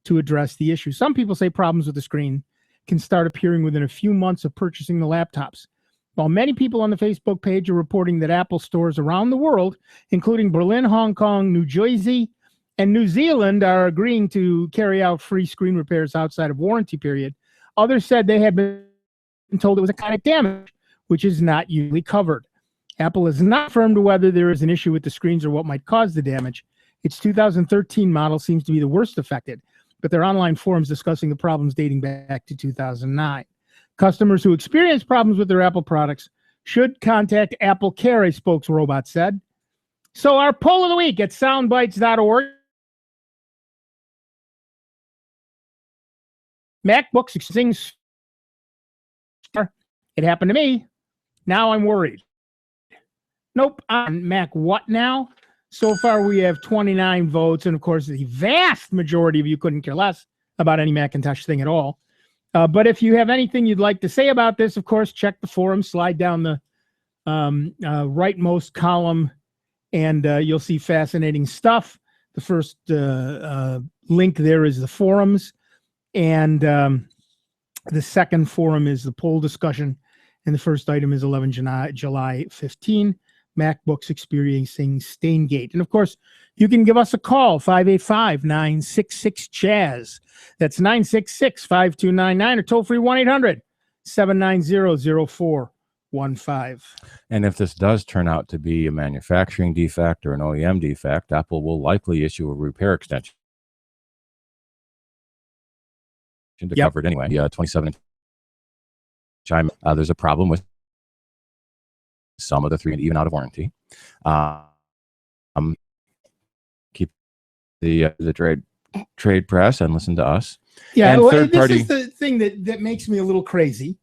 to address the issue. Some people say problems with the screen can start appearing within a few months of purchasing the laptops. While many people on the Facebook page are reporting that Apple stores around the world, including Berlin, Hong Kong, New Jersey, and New Zealand, are agreeing to carry out free screen repairs outside of warranty period, others said they had been told it was a kind of damage, which is not usually covered. Apple has not confirmed whether there is an issue with the screens or what might cause the damage. Its 2013 model seems to be the worst affected, but there are online forums discussing the problems dating back to 2009. Customers who experience problems with their Apple products should contact Apple Care, a spokesrobot said. So our poll of the week at soundbytes.org. MacBooks sings. It happened to me. Now I'm worried. Nope. On Mac what now? So far we have 29 votes, and of course the vast majority of you couldn't care less about any Macintosh thing at all. But if you have anything you'd like to say about this, of course, check the forum, slide down the rightmost column, and you'll see fascinating stuff. The first link there is the forums, and the second forum is the poll discussion, and the first item is 11 July 15, MacBooks experiencing Staingate. And of course, you can give us a call, 585-966-CHAZ. That's 966-5299, or toll-free 1-800-790-0415. And if this does turn out to be a manufacturing defect or an OEM defect, Apple will likely issue a repair extension to cover it anyway. 27 there's a problem with some of the 3 even out of warranty. Keep the trade press and listen to us. Yeah, and this is the thing that makes me a little crazy,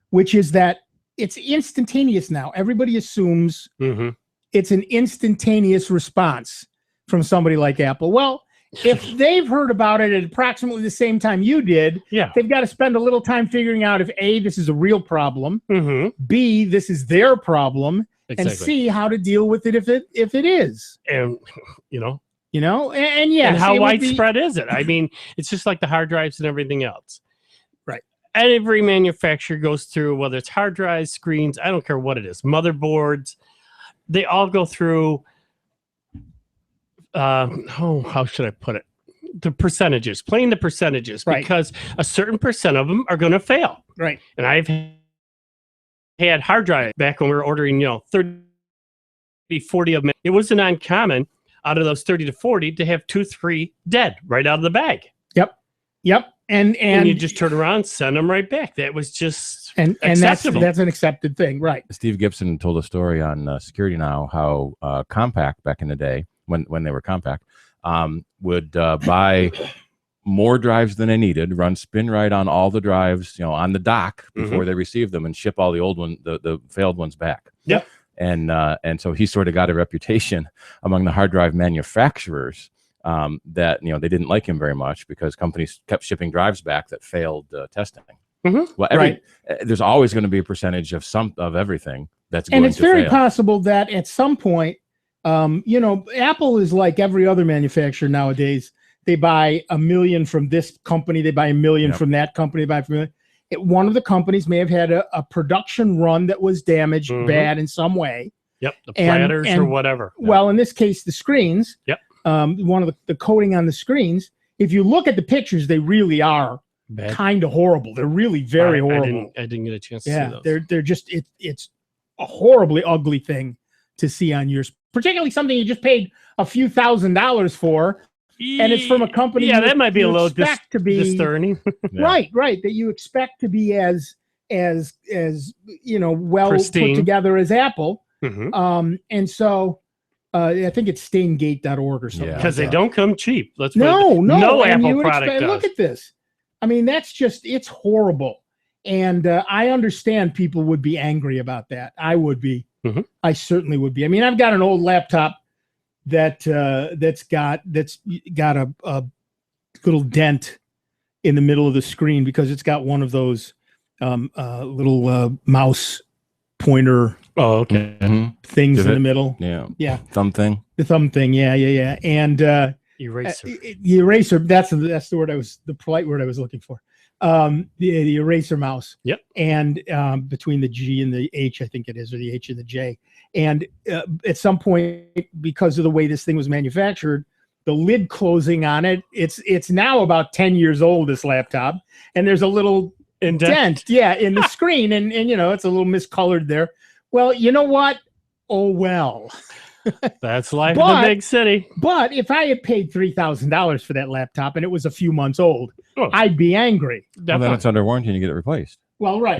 which is that it's instantaneous now. Everybody assumes it's an instantaneous response from somebody like Apple. Well, if they've heard about it at approximately the same time you did, they've got to spend a little time figuring out if A, this is a real problem, B, this is their problem, and C, how to deal with it if it is. And and yes, and how widespread is it? I mean, it's just like the hard drives and everything else. Right. Every manufacturer goes through, whether it's hard drives, screens, I don't care what it is, motherboards, they all go through how should I put it? The percentages, playing the percentages, because a certain percent of them are going to fail. Right. And I've had hard drive back when we were ordering, 30, 40 of them. It wasn't uncommon out of those 30 to 40 to have 2, 3 dead right out of the bag. Yep. And you just turn around, send them right back. That was just and that's an accepted thing, right? Steve Gibson told a story on Security Now how Compaq back in the day, when they were Compaq, would buy more drives than they needed, run spin right on all the drives, on the dock before they received them, and ship all the old ones, the failed ones back. Yep. And so he sort of got a reputation among the hard drive manufacturers that they didn't like him very much because companies kept shipping drives back that failed testing. Well, there's always going to be a percentage of everything that's going to fail. And it's very possible that at some point, Apple is like every other manufacturer nowadays. They buy 1 million from this company, they buy 1 million from that company, they buy 1 million. One of the companies may have had a production run that was damaged bad in some way. Yep, the platters or whatever. Well, in this case, the screens. Yep. One of the coating on the screens. If you look at the pictures, they really are kind of horrible. They're really very horrible. I didn't get a chance to see those. They're just it's a horribly ugly thing to see on yours, particularly something you just paid a few $1,000s for, and it's from a company. Yeah, that might be a little discerning. Right, that you expect to be as well pristine, put together as Apple. And so I think it's staingate.org or something. Because they don't come cheap. No Apple product does. Look at this. I mean, it's horrible. And I understand people would be angry about that. I would be. I certainly would be. I mean, I've got an old laptop that's got a little dent in the middle of the screen because it's got one of those little mouse pointer things in the middle. Thumb thing. The thumb thing. Yeah. And Eraser. The eraser. That's the word the polite word I was looking for. The eraser mouse. Yep. And between the G and the H, I think it is, or the H and the J. And at some point, because of the way this thing was manufactured, the lid closing on it, it's now about 10 years old, this laptop, and there's a little dent, in the screen, and it's a little miscolored there. Well, you know what? Oh well. That's life in the big city. But if I had paid $3,000 for that laptop and it was a few months old, I'd be angry. Well, then it's under warranty and you get it replaced. Well, right.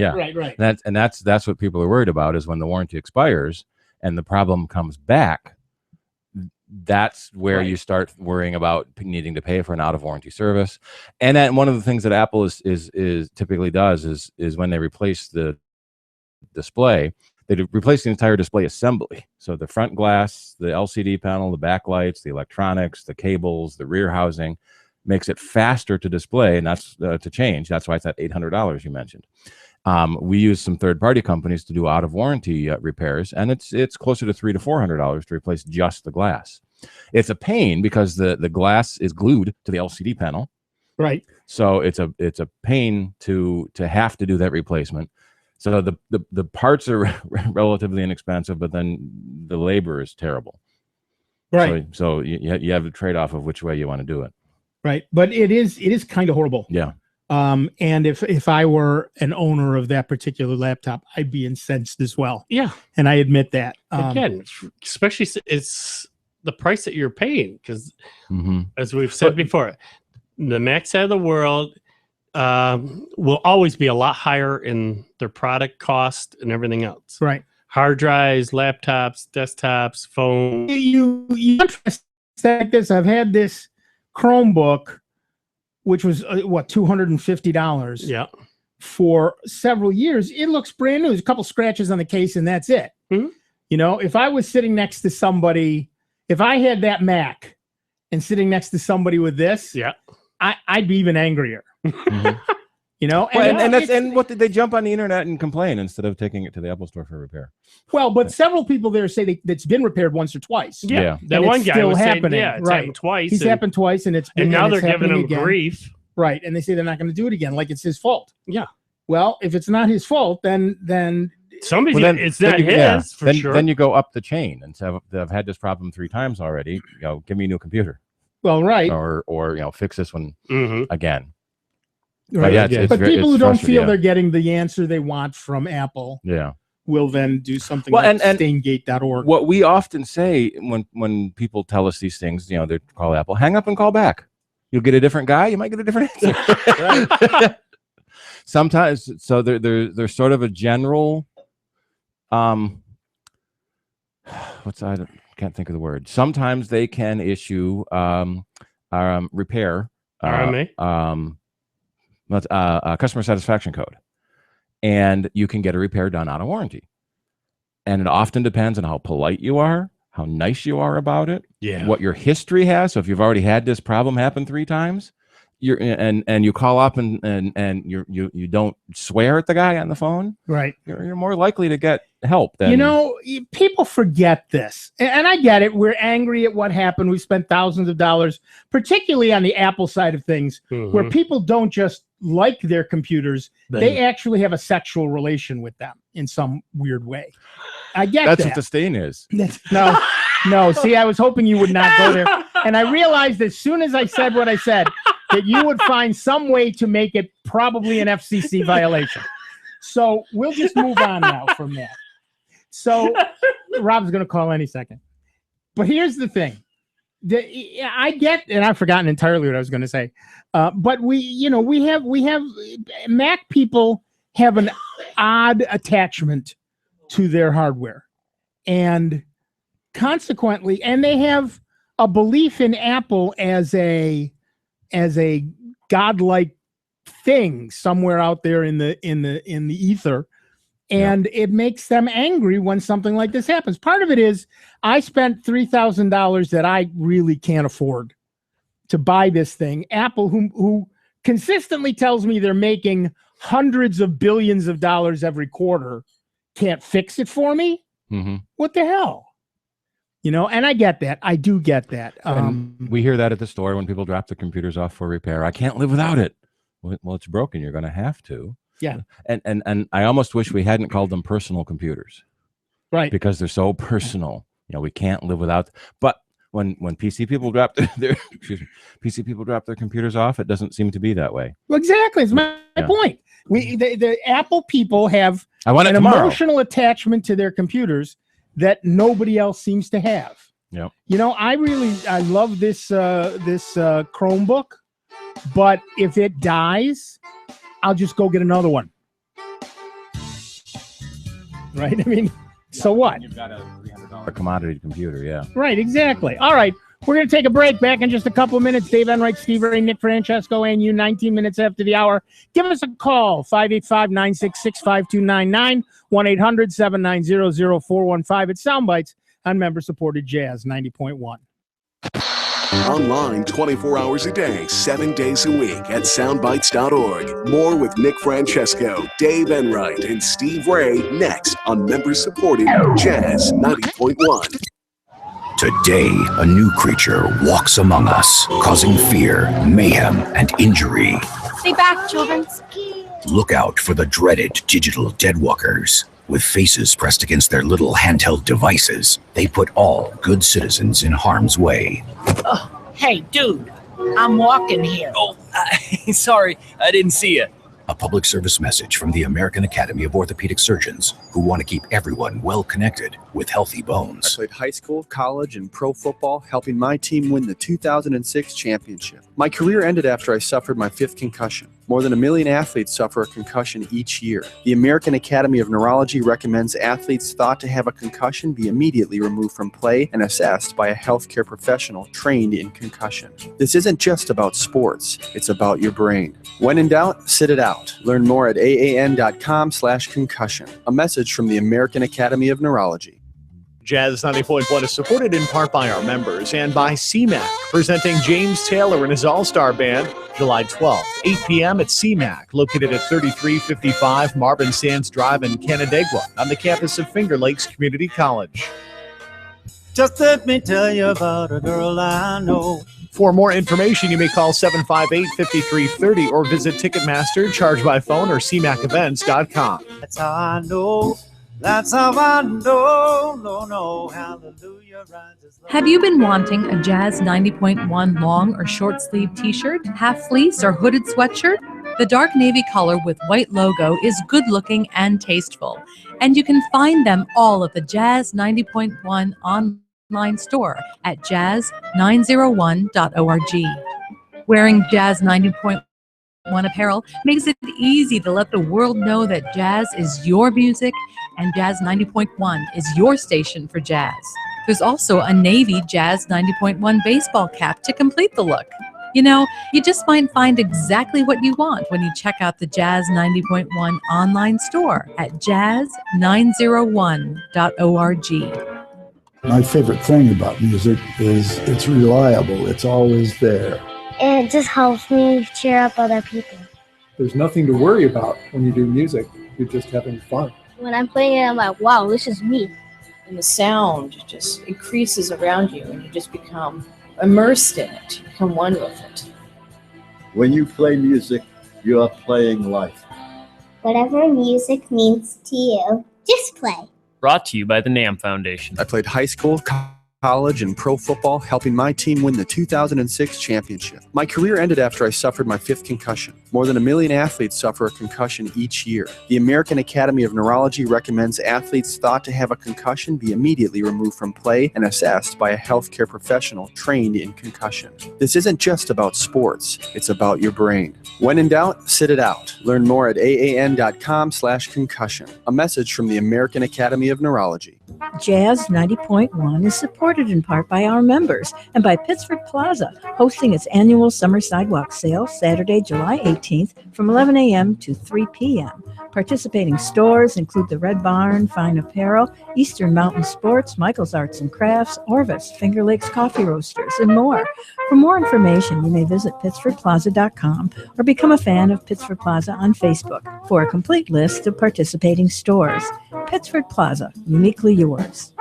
That's what people are worried about, is when the warranty expires and the problem comes back. That's where you start worrying about needing to pay for an out of warranty service. And then one of the things that Apple is typically does is when they replace the display, they replace the entire display assembly. So the front glass, the LCD panel, the backlights, the electronics, the cables, the rear housing, makes it faster to display, and that's to change. That's why it's at $800 you mentioned. We use some third-party companies to do out-of-warranty repairs, and it's closer to $300 to $400 to replace just the glass. It's a pain because the glass is glued to the LCD panel, right? So it's a pain to have to do that replacement. So the parts are relatively inexpensive, but then the labor is terrible. Right. So you have the trade-off of which way you want to do it. Right, but it is kind of horrible. Yeah. And if I were an owner of that particular laptop, I'd be incensed as well. Yeah. And I admit that. Again, especially it's the price that you're paying, because as we've said before, the Mac side of the world will always be a lot higher in their product cost and everything else. Right. Hard drives, laptops, desktops, phones. You like this. I've had this Chromebook, which was $250. Yeah. For several years. It looks brand new. There's a couple scratches on the case, and that's it. If I was sitting next to somebody, if I had that Mac and sitting next to somebody with this, I'd be even angrier. And what did they jump on the internet and complain instead of taking it to the Apple Store for repair? Well, but several people there say that's been repaired once or twice. Yeah. That one guy was happening. Saying, it's happened twice. He's happened twice, and now they're giving him grief. Right, and they say they're not going to do it again, like it's his fault. Yeah. Well, if it's not his fault, then somebody's it's not his for sure. Then you go up the chain and say, I've had this problem 3 times already. Give me a new computer. Well, right. Or fix this one again. Right. But people who don't feel they're getting the answer they want from Apple, will then do something like Staingate.org. What we often say when people tell us these things, they call Apple, hang up and call back. You'll get a different guy. You might get a different answer. Sometimes, so there's sort of a general, I can't think of the word. Sometimes they can issue repair. RMA. Customer satisfaction code, and you can get a repair done out of warranty. And it often depends on how polite you are, how nice you are about it, what your history has. So if you've already had this problem happen 3 times, and you call up and you don't swear at the guy on the phone, right? You're more likely to get help. Than, people forget this, and I get it. We're angry at what happened. We spent thousands of dollars, particularly on the Apple side of things, where people don't just like their computers; they actually have a sexual relation with them in some weird way. I get that's what the stain is. No. See, I was hoping you would not go there, and I realized as soon as I said what I said that you would find some way to make it probably an FCC violation. So we'll just move on now from that. So Rob's going to call any second. But here's the thing. I get, and I've forgotten entirely what I was going to say. But we have Mac people have an odd attachment to their hardware. And consequently, and they have a belief in Apple as a godlike thing somewhere out there in the ether, and it makes them angry when something like this happens. Part of it is I spent $3,000 that I really can't afford to buy this thing. Apple, who consistently tells me they're making hundreds of billions of dollars every quarter, can't fix it for me. What the hell? And I get that. I do get that. And we hear that at the store when people drop their computers off for repair. I can't live without it. Well, it's broken. You're going to have to. Yeah. And I almost wish we hadn't called them personal computers. Right. Because they're so personal. We can't live without. But when PC people drop their PC people drop their computers off, it doesn't seem to be that way. Well, exactly. It's my point. The Apple people have an emotional attachment to their computers that nobody else seems to have. Yeah. I love this Chromebook, but if it dies, I'll just go get another one. Right? I mean, so what? You've got a $300 commodity computer, yeah. Right, exactly. All right. We're going to take a break. Back in just a couple of minutes. Dave Enright, Steve Ray, Nick Francesco, and you 19 minutes after the hour. Give us a call, 585-966-5299, 1-800-790-0415. It's Soundbites on member-supported Jazz 90.1. Online 24 hours a day, 7 days a week at soundbites.org. More with Nick Francesco, Dave Enright, and Steve Ray next on member-supported Jazz 90.1. Today, a new creature walks among us, causing fear, mayhem, and injury. Stay back, children. Look out for the dreaded digital deadwalkers. With faces pressed against their little handheld devices, they put all good citizens in harm's way. Hey, dude, I'm walking here. Oh, sorry, I didn't see you. A public service message from the American Academy of Orthopedic Surgeons, who want to keep everyone well connected with healthy bones. I played high school, college, and pro football, helping my team win the 2006 championship. My career ended after I suffered my 5th concussion. More than 1 million athletes suffer a concussion each year. The American Academy of Neurology recommends athletes thought to have a concussion be immediately removed from play and assessed by a healthcare professional trained in concussion. This isn't just about sports, it's about your brain. When in doubt, sit it out. Learn more at aan.com/concussion. A message from the American Academy of Neurology. Jazz 90.1 is supported in part by our members and by CMAC, presenting James Taylor and his All-Star Band, July 12th, 8 p.m. at CMAC, located at 3355 Marvin Sands Drive in Canandaigua, on the campus of Finger Lakes Community College. Just let me tell you about a girl I know. For more information, you may call 758-5330 or visit Ticketmaster, charge by phone, or cmacevents.com. That's how I know. That's how I know. No, hallelujah. Have you been wanting a Jazz 90.1 long or short sleeve t-shirt, half fleece, or hooded sweatshirt? The dark navy color with white logo is good looking and tasteful, and you can find them all at the Jazz 90.1 online store at jazz901.org. Wearing Jazz 90.1 apparel makes it easy to let the world know that jazz is your music and Jazz 90.1 is your station for jazz. There's also a navy Jazz 90.1 baseball cap to complete the look. You just might find exactly what you want when you check out the Jazz 90.1 online store at jazz901.org. My favorite thing about music is it's reliable. It's always there. And it just helps me cheer up other people. There's nothing to worry about when you do music. You're just having fun. When I'm playing it, I'm like, wow, this is me. And the sound just increases around you, and you just become immersed in it. You become one with it. When you play music, you are playing life. Whatever music means to you, just play. Brought to you by the NAM Foundation. I played high school, college, and pro football, helping my team win the 2006 championship. My career ended after I suffered my 5th concussion. More than 1 million athletes suffer a concussion each year. The American Academy of Neurology recommends athletes thought to have a concussion be immediately removed from play and assessed by a healthcare professional trained in concussion. This isn't just about sports, it's about your brain. When in doubt, sit it out. Learn more at aan.com/concussion. A message from the American Academy of Neurology. Jazz 90.1 is supported in part by our members and by Pittsford Plaza, hosting its annual summer sidewalk sale Saturday, July 18th from 11 a.m. to 3 p.m. Participating stores include the Red Barn, Fine Apparel, Eastern Mountain Sports, Michael's Arts and Crafts, Orvis, Finger Lakes Coffee Roasters, and more. For more information, you may visit pittsfordplaza.com or become a fan of Pittsford Plaza on Facebook for a complete list of participating stores. Pittsford Plaza, uniquely yours.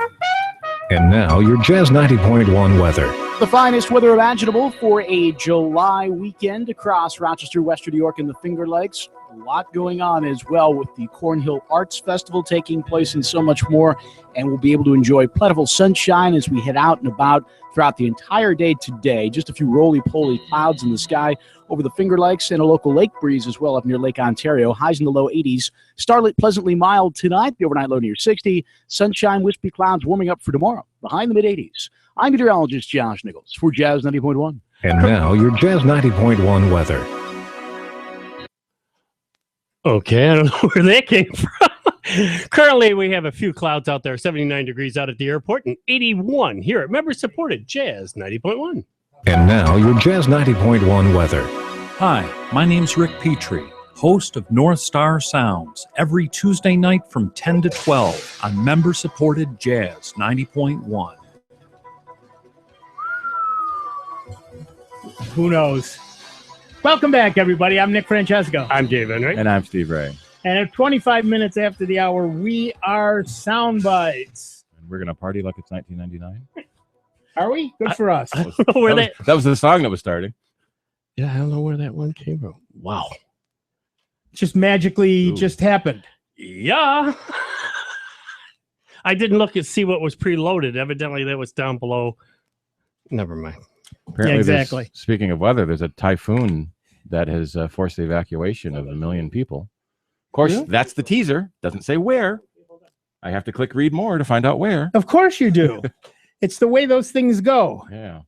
And now, your Jazz 90.1 weather. The finest weather imaginable for a July weekend across Rochester, Western New York, and the Finger Lakes. A lot going on as well with the Cornhill Arts Festival taking place and so much more. And we'll be able to enjoy plentiful sunshine as we head out and about throughout the entire day today. Just a few roly-poly clouds in the sky over the Finger Lakes and a local lake breeze as well up near Lake Ontario. Highs in the low 80s. Starlit pleasantly mild tonight. The overnight low near 60. Sunshine, wispy clouds warming up for tomorrow. Behind the mid-80s. I'm meteorologist Josh Nichols for Jazz 90.1. And now, your Jazz 90.1 weather. Okay, I don't know where that came from. Currently, we have a few clouds out there, 79 degrees out at the airport, and 81 here at member-supported Jazz 90.1. And now, your Jazz 90.1 weather. Hi, my name's Rick Petrie, host of North Star Sounds, every Tuesday night from 10 to 12 on member-supported Jazz 90.1. Who knows? Welcome back, everybody. I'm Nick Francesco. I'm Dave Henry. And I'm Steve Ray. And at 25 minutes after the hour, we are Sound Bytes. And we're going to party like it's 1999. Are we? Good for us. I don't know where that was the song that was starting. Yeah, I don't know where that one came from. Wow. Just magically just happened. Yeah. I didn't look and see what was preloaded. Evidently, that was down below. Never mind. Apparently, yeah, exactly. Speaking of weather, there's a typhoon that has forced the evacuation of 1 million people. Of course, that's the teaser. Doesn't say where. I have to click read more to find out where. Of course you do. It's the way those things go. Yeah.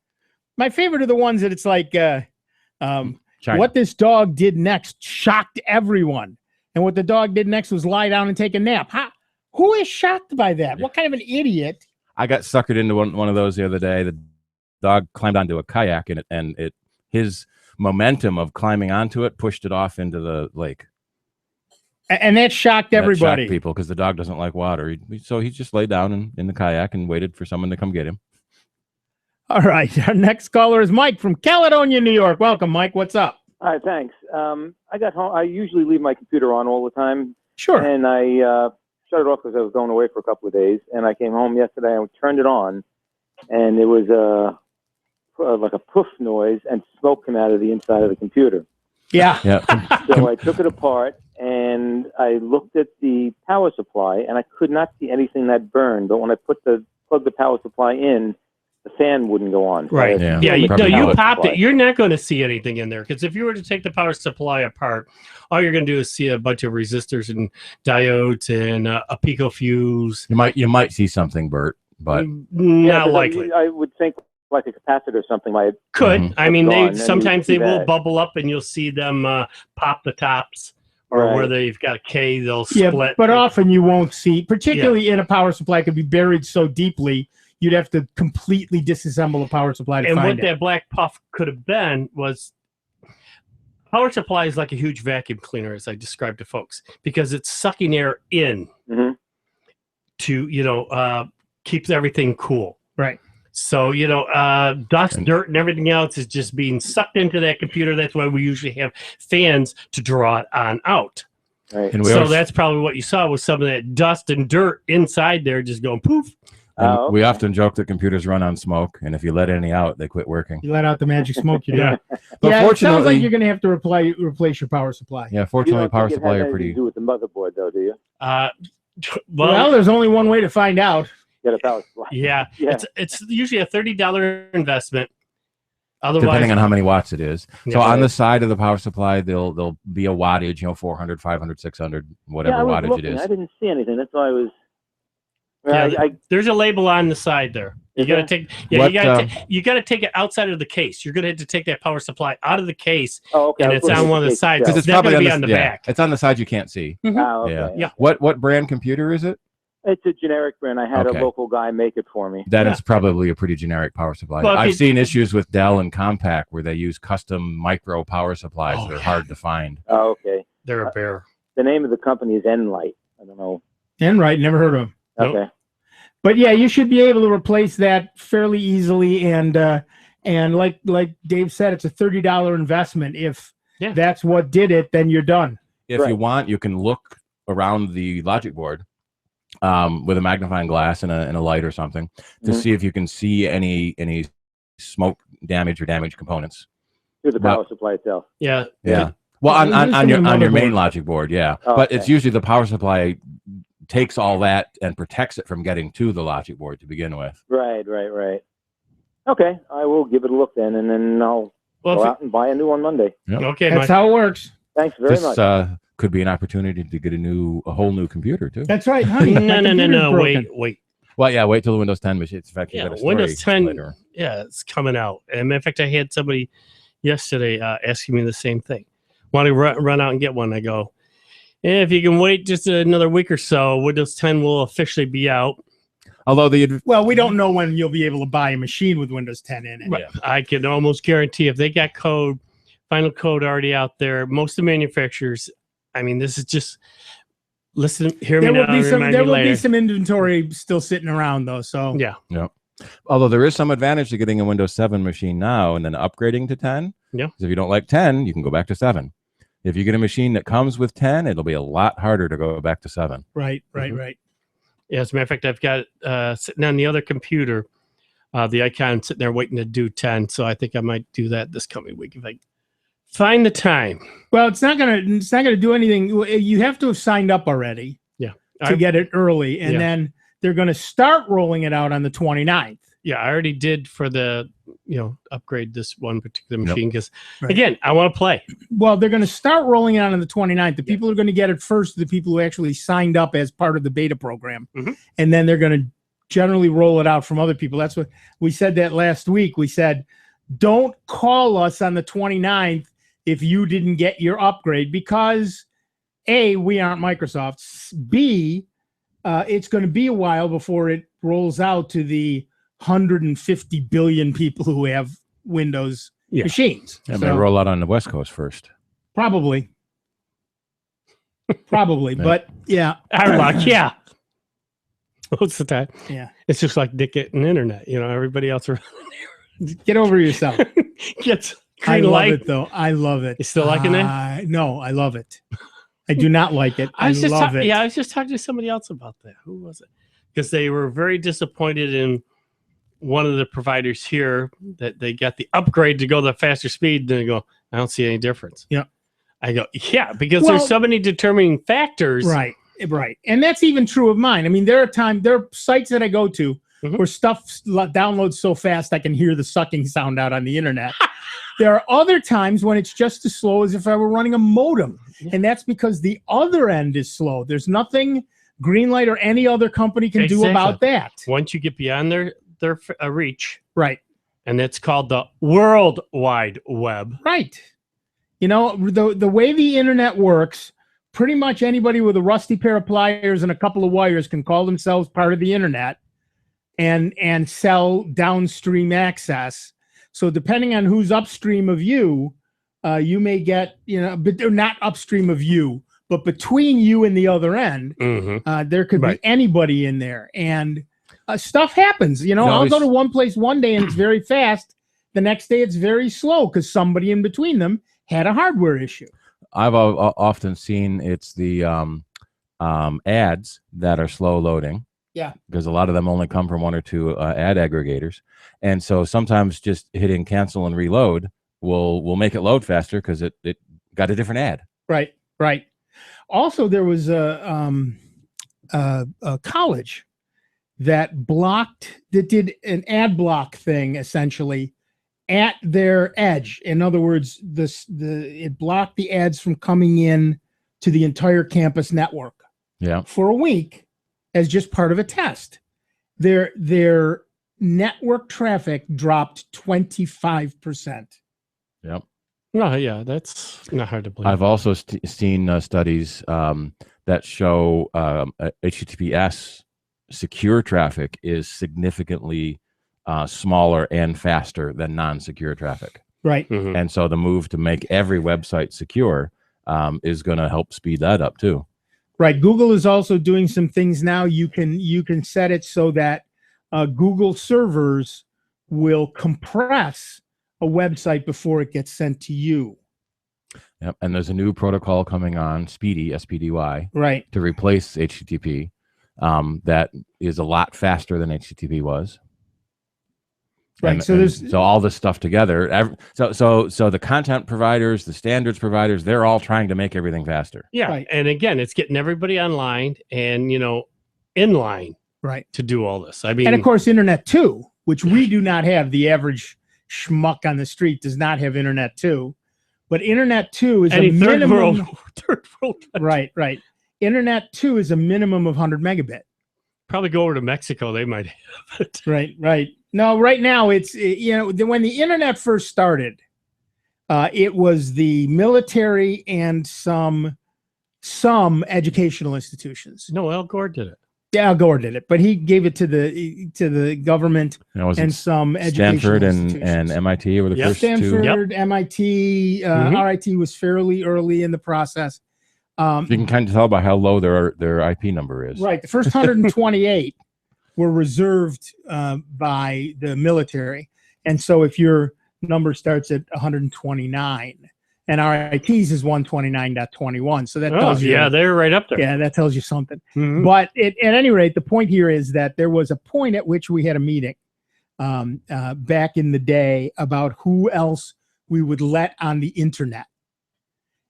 My favorite are the ones that it's like, what this dog did next shocked everyone. And what the dog did next was lie down and take a nap. Who is shocked by that? What kind of an idiot? I got suckered into one of those the other day. The dog climbed onto a kayak and his momentum of climbing onto it pushed it off into the lake. And that shocked everybody. That shocked people because the dog doesn't like water. So he just laid down in the kayak and waited for someone to come get him. All right. Our next caller is Mike from Caledonia, New York. Welcome, Mike. What's up? Hi, thanks. I got home. I usually leave my computer on all the time. Sure. And I shut it off because I was going away for a couple of days. And I came home yesterday and turned it on. And it was like a poof noise and smoke came out of the inside of the computer. Yeah. So I took it apart and I looked at the power supply and I could not see anything that burned. But when I plugged the power supply in, the fan wouldn't go on. Right. So You popped it. You're not going to see anything in there because if you were to take the power supply apart, all you're going to do is see a bunch of resistors and diodes and a pico fuse. You might see something, Bert, but not likely. I would think like a capacitor or something might could. I mean, gone, sometimes they will that. bubble up and you'll see them pop the tops. Or Right. where they've got a K, they'll Yeah, split. but often you won't see, particularly in a power supply, it could be buried so deeply, you'd have to completely disassemble a power supply to And find what it. that black puff could have been was power supply is like a huge vacuum cleaner, as I described to folks, because it's sucking air in to, keeps everything cool. Right. So, dust, dirt, and everything else is just being sucked into that computer. That's why we usually have fans to draw it on out. Right. And So that's probably what you saw was some of that dust and dirt inside there just going poof. And we often joke that computers run on smoke, and if you let any out, they quit working. You let out the magic smoke, you're done. But Yeah, it sounds fortunately- like you're going to have to replace your power supply. Yeah, fortunately, power think it supply has are anything pretty. to do with the motherboard, though, do you? Well, there's only one way to find out. Get a power supply. Yeah, Yeah. It's usually a $30 investment. Otherwise, Depending on how many watts it is. Yeah. So on the side of the power supply, there'll be a wattage, 400, 500, 600, whatever I was wattage looking. it is. I didn't see anything. That's why I was. Yeah, there's a label on the side there. You got to take. Yeah, What, you got to take it outside of the case. You're going to have to take that power supply out of the case, okay. and it's on one of the sides. Because It's it's not probably going to on be the, on the yeah, back. It's on the side you can't see. Oh, okay. Yeah. Yeah. What brand computer is it? It's a generic brand. I had Okay. a local guy make it for me. Then it's probably a pretty generic power supply. Well, if I've you- seen issues with Dell and Compaq where they use custom micro power supplies that are hard to find. Oh, okay. They're a bear. The name of the company is Enlight. I don't know. Enright, never heard of them. Okay. But yeah, you should be able to replace that fairly easily, and like Dave said, it's a $30 investment. If that's what did it, then you're done. If you want, you can look around the logic board with a magnifying glass and a light or something to see if you can see any smoke damage or damaged components. Through the power supply itself. Yeah. Yeah. Well, on your main logic board, yeah. Oh, but okay. it's usually the power supply takes all that and protects it from getting to the logic board to begin with. Right. Okay, I will give it a look then, and then I'll go out and buy a new one Monday. Yep. Okay, That's how it works. Thanks very This much. could be an opportunity to get a whole new computer too. That's right, honey. No. Wait. Well, yeah, wait till the Windows 10 machine. In fact, you Yeah, got a story Windows 10. later. Yeah, it's coming out. And in fact, I had somebody yesterday asking me the same thing. Want to run out and get one? I go, if you can wait just another week or so, Windows 10 will officially be out. Although well, we don't know when you'll be able to buy a machine with Windows 10 in it. Right. I can almost guarantee if they got final code already out there, most of the manufacturers, I mean, this is just hear me now. There will be some inventory still sitting around though. So yeah. Although there is some advantage to getting a Windows 7 machine now and then upgrading to 10. Yeah. Because if you don't like 10, you can go back to 7. If you get a machine that comes with 10, it'll be a lot harder to go back to 7. Right. Yeah, as a matter of fact, I've got sitting on the other computer, the icon sitting there waiting to do 10. So I think I might do that this coming week if I find the time. Well, it's not gonna do anything. You have to have signed up already. Yeah. To get it early, and then they're going to start rolling it out on the 29th. Yeah, I already did for the upgrade this one particular machine because Right. again, I want to play. Well, they're going to start rolling it out on the 29th. The people who are going to get it first are the people who actually signed up as part of the beta program. And then they're going to generally roll it out from other people. That's what we said that last week. We said, don't call us on the 29th if you didn't get your upgrade because A, we aren't Microsoft. B, it's going to be a while before it rolls out to the 150 billion people who have Windows machines. It may roll out on the West Coast first. Probably. But yeah. Our luck, yeah. Most of the time. Yeah. It's just like Dick getting internet. Everybody else around there. Get over yourself. Gets I green love light. it though. I love it. You still liking it? No, I love it. I do not like it. I love it. Yeah, I was just talking to somebody else about that. Who was it? Because they were very disappointed in one of the providers here that they got the upgrade to go the faster speed. Then they go, I don't see any difference. Yeah. I go, yeah, because there's so many determining factors. Right. And that's even true of mine. I mean, there are sites that I go to where stuff downloads so fast I can hear the sucking sound out on the internet. There are other times when it's just as slow as if I were running a modem. And that's because the other end is slow. There's nothing Greenlight or any other company can do about that. Once you get beyond their reach. Right. And it's called the World Wide Web. Right. The way the internet works, pretty much anybody with a rusty pair of pliers and a couple of wires can call themselves part of the internet and sell downstream access. So depending on who's upstream of you, you may get, but they're not upstream of you, but between you and the other end, there could be anybody in there. And stuff happens. I'll go to one place one day and it's very fast. The next day it's very slow because somebody in between them had a hardware issue. I've often seen it's the ads that are slow loading. Yeah. Because a lot of them only come from one or two ad aggregators. And so sometimes just hitting cancel and reload will make it load faster because it got a different ad. Right. Also, there was a college that did an ad block thing essentially at their edge. In other words, it blocked the ads from coming in to the entire campus network. Yeah. For a week as just part of a test. Their network traffic dropped 25%. Yep. Oh, yeah, that's not hard to believe. I've also seen studies that show HTTPS secure traffic is significantly smaller and faster than non-secure traffic. Right. And so the move to make every website secure is going to help speed that up too. Right. Google is also doing some things now. You can set it so that Google servers will compress a website before it gets sent to you. Yep. And there's a new protocol coming on, SPDY, right, to replace HTTP. that is a lot faster than HTTP was. Right. So all this stuff together. So the content providers, the standards providers, they're all trying to make everything faster. Yeah. Right. And again, it's getting everybody online and, in line right to do all this. I mean, and of course, Internet 2, which we do not have. The average schmuck on the street does not have Internet 2. But Internet 2 is a minimum. Third world. Right. Internet 2 is a minimum of 100 megabit. Probably go over to Mexico. They might have it. Right. No, right now it's, when the internet first started, it was the military and some educational institutions. No, Al Gore did it. Yeah, Al Gore did it, but he gave it to the government and some educational Stanford institutions. and MIT were the first two. Stanford, MIT, RIT was fairly early in the process. You can kind of tell by how low their IP number is. Right. The first 128 were reserved by the military. And so if your number starts at 129 and RIT's is 129.21. So that tells you. Yeah, they're right up there. Yeah, that tells you something. Mm-hmm. But at any rate, the point here is that there was a point at which we had a meeting back in the day about who else we would let on the internet.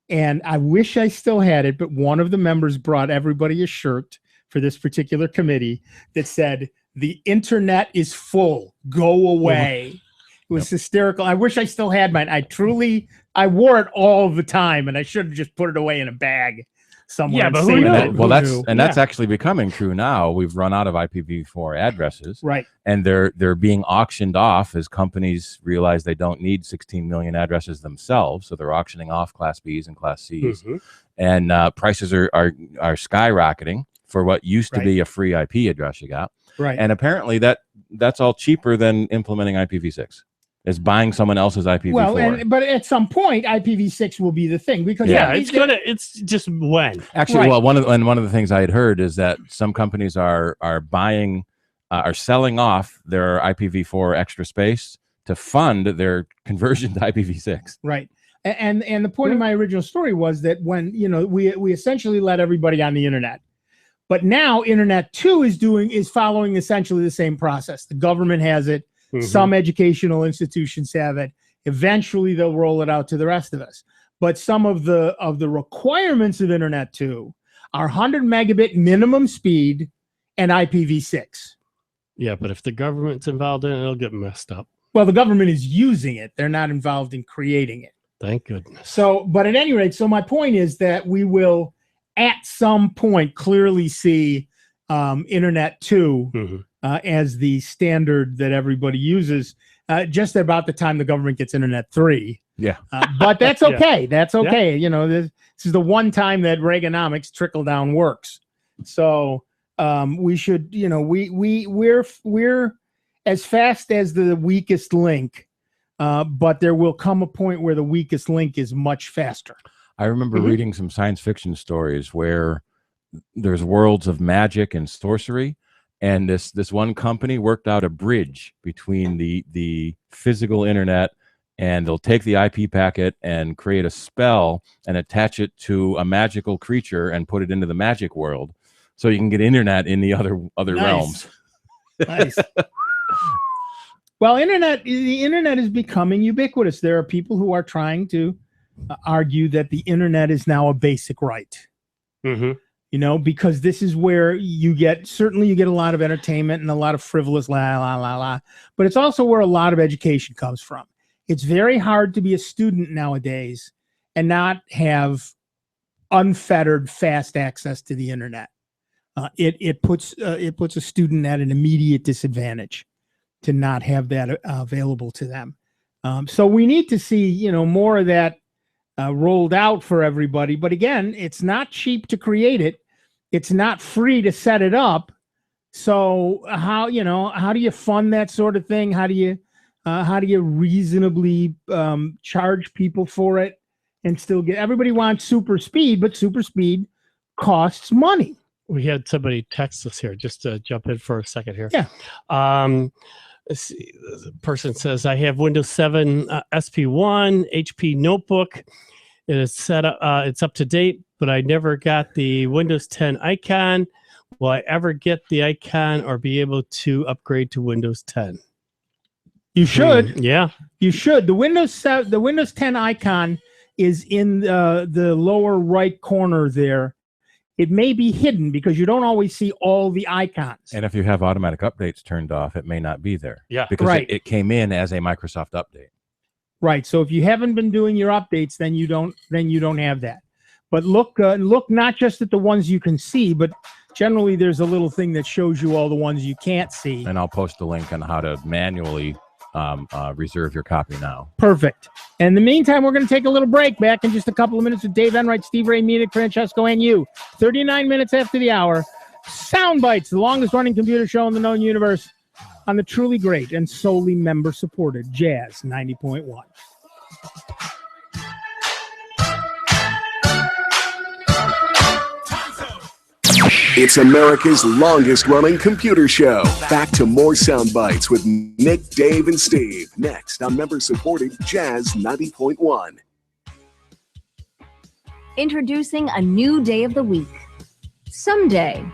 And I wish I still had it, but one of the members brought everybody a shirt for this particular committee that said, "The internet is full. Go away." It was hysterical. I wish I still had mine. I wore it all the time, and I should have just put it away in a bag somewhere. Yeah, but who knew? That's actually becoming true now. We've run out of IPv4 addresses. Right. And they're being auctioned off as companies realize they don't need 16 million addresses themselves. So they're auctioning off Class Bs and Class Cs. Mm-hmm. And prices are skyrocketing for what used to be a free IP address you got. Right. And apparently that's all cheaper than implementing IPv6. Is buying someone else's IPv4. Well, but at some point, IPv6 will be the thing because it's just when. Actually, well, one of the things I had heard is that some companies are selling off their IPv4 extra space to fund their conversion to IPv6. Right. And the point of my original story was that when we essentially let everybody on the internet, but now Internet 2 is following essentially the same process. The government has it. Mm-hmm. Some educational institutions have it. Eventually, they'll roll it out to the rest of us. But some of the requirements of Internet 2 are 100 megabit minimum speed and IPv6. Yeah, but if the government's involved in it, it'll get messed up. Well, the government is using it. They're not involved in creating it. Thank goodness. So, but at any rate, so my point is that we will at some point clearly see Internet 2 as the standard that everybody uses, just about the time the government gets Internet 3. Yeah. But that's okay. Yeah. That's okay. Yeah. This is the one time that Reaganomics trickle down works. So we should, we're as fast as the weakest link, but there will come a point where the weakest link is much faster. I remember reading some science fiction stories where there's worlds of magic and sorcery. And this one company worked out a bridge between the physical internet, and they'll take the IP packet and create a spell and attach it to a magical creature and put it into the magic world, so you can get internet in the other realms. Nice. Well, the internet is becoming ubiquitous. There are people who are trying to argue that the internet is now a basic right. Mm-hmm. Because this is where you get a lot of entertainment and a lot of frivolous la, but it's also where a lot of education comes from. It's very hard to be a student nowadays and not have unfettered, fast access to the internet. It puts a student at an immediate disadvantage to not have that available to them. So we need to see, more of that rolled out for everybody. But again, it's not cheap to create it. It's not free to set it up. So how do you fund that sort of thing? How do you reasonably charge people for it and still get, everybody wants super speed, but super speed costs money. We had somebody text us here, just to jump in for a second here. Yeah. Let's see. The person says, I have Windows 7 SP1 HP notebook. It is set up. It's up to date, but I never got the Windows 10 icon. will I ever get the icon or be able to upgrade to Windows 10? You should. Yeah. You should. The Windows 10 icon is in the lower right corner there. It may be hidden because you don't always see all the icons. And if you have automatic updates turned off, it may not be there. Yeah. Because Right. it came in as a Microsoft update. Right. So if you haven't been doing your updates, then you don't have that. But look not just at the ones you can see, but generally there's a little thing that shows you all the ones you can't see. And I'll post a link on how to manually reserve your copy now. Perfect. And in the meantime, we're going to take a little break. Back in just a couple of minutes with Dave Enright, Steve Ray, Munich, Francesco, and you. 39 minutes after the hour. Sound Bytes, the longest running computer show in the known universe, on the truly great and solely member supported Jazz 90.1. It's America's longest running computer show. Back to more Sound Bites with Nick, Dave, and Steve. Next on member-supported Jazz 90.1. Introducing a new day of the week. Someday.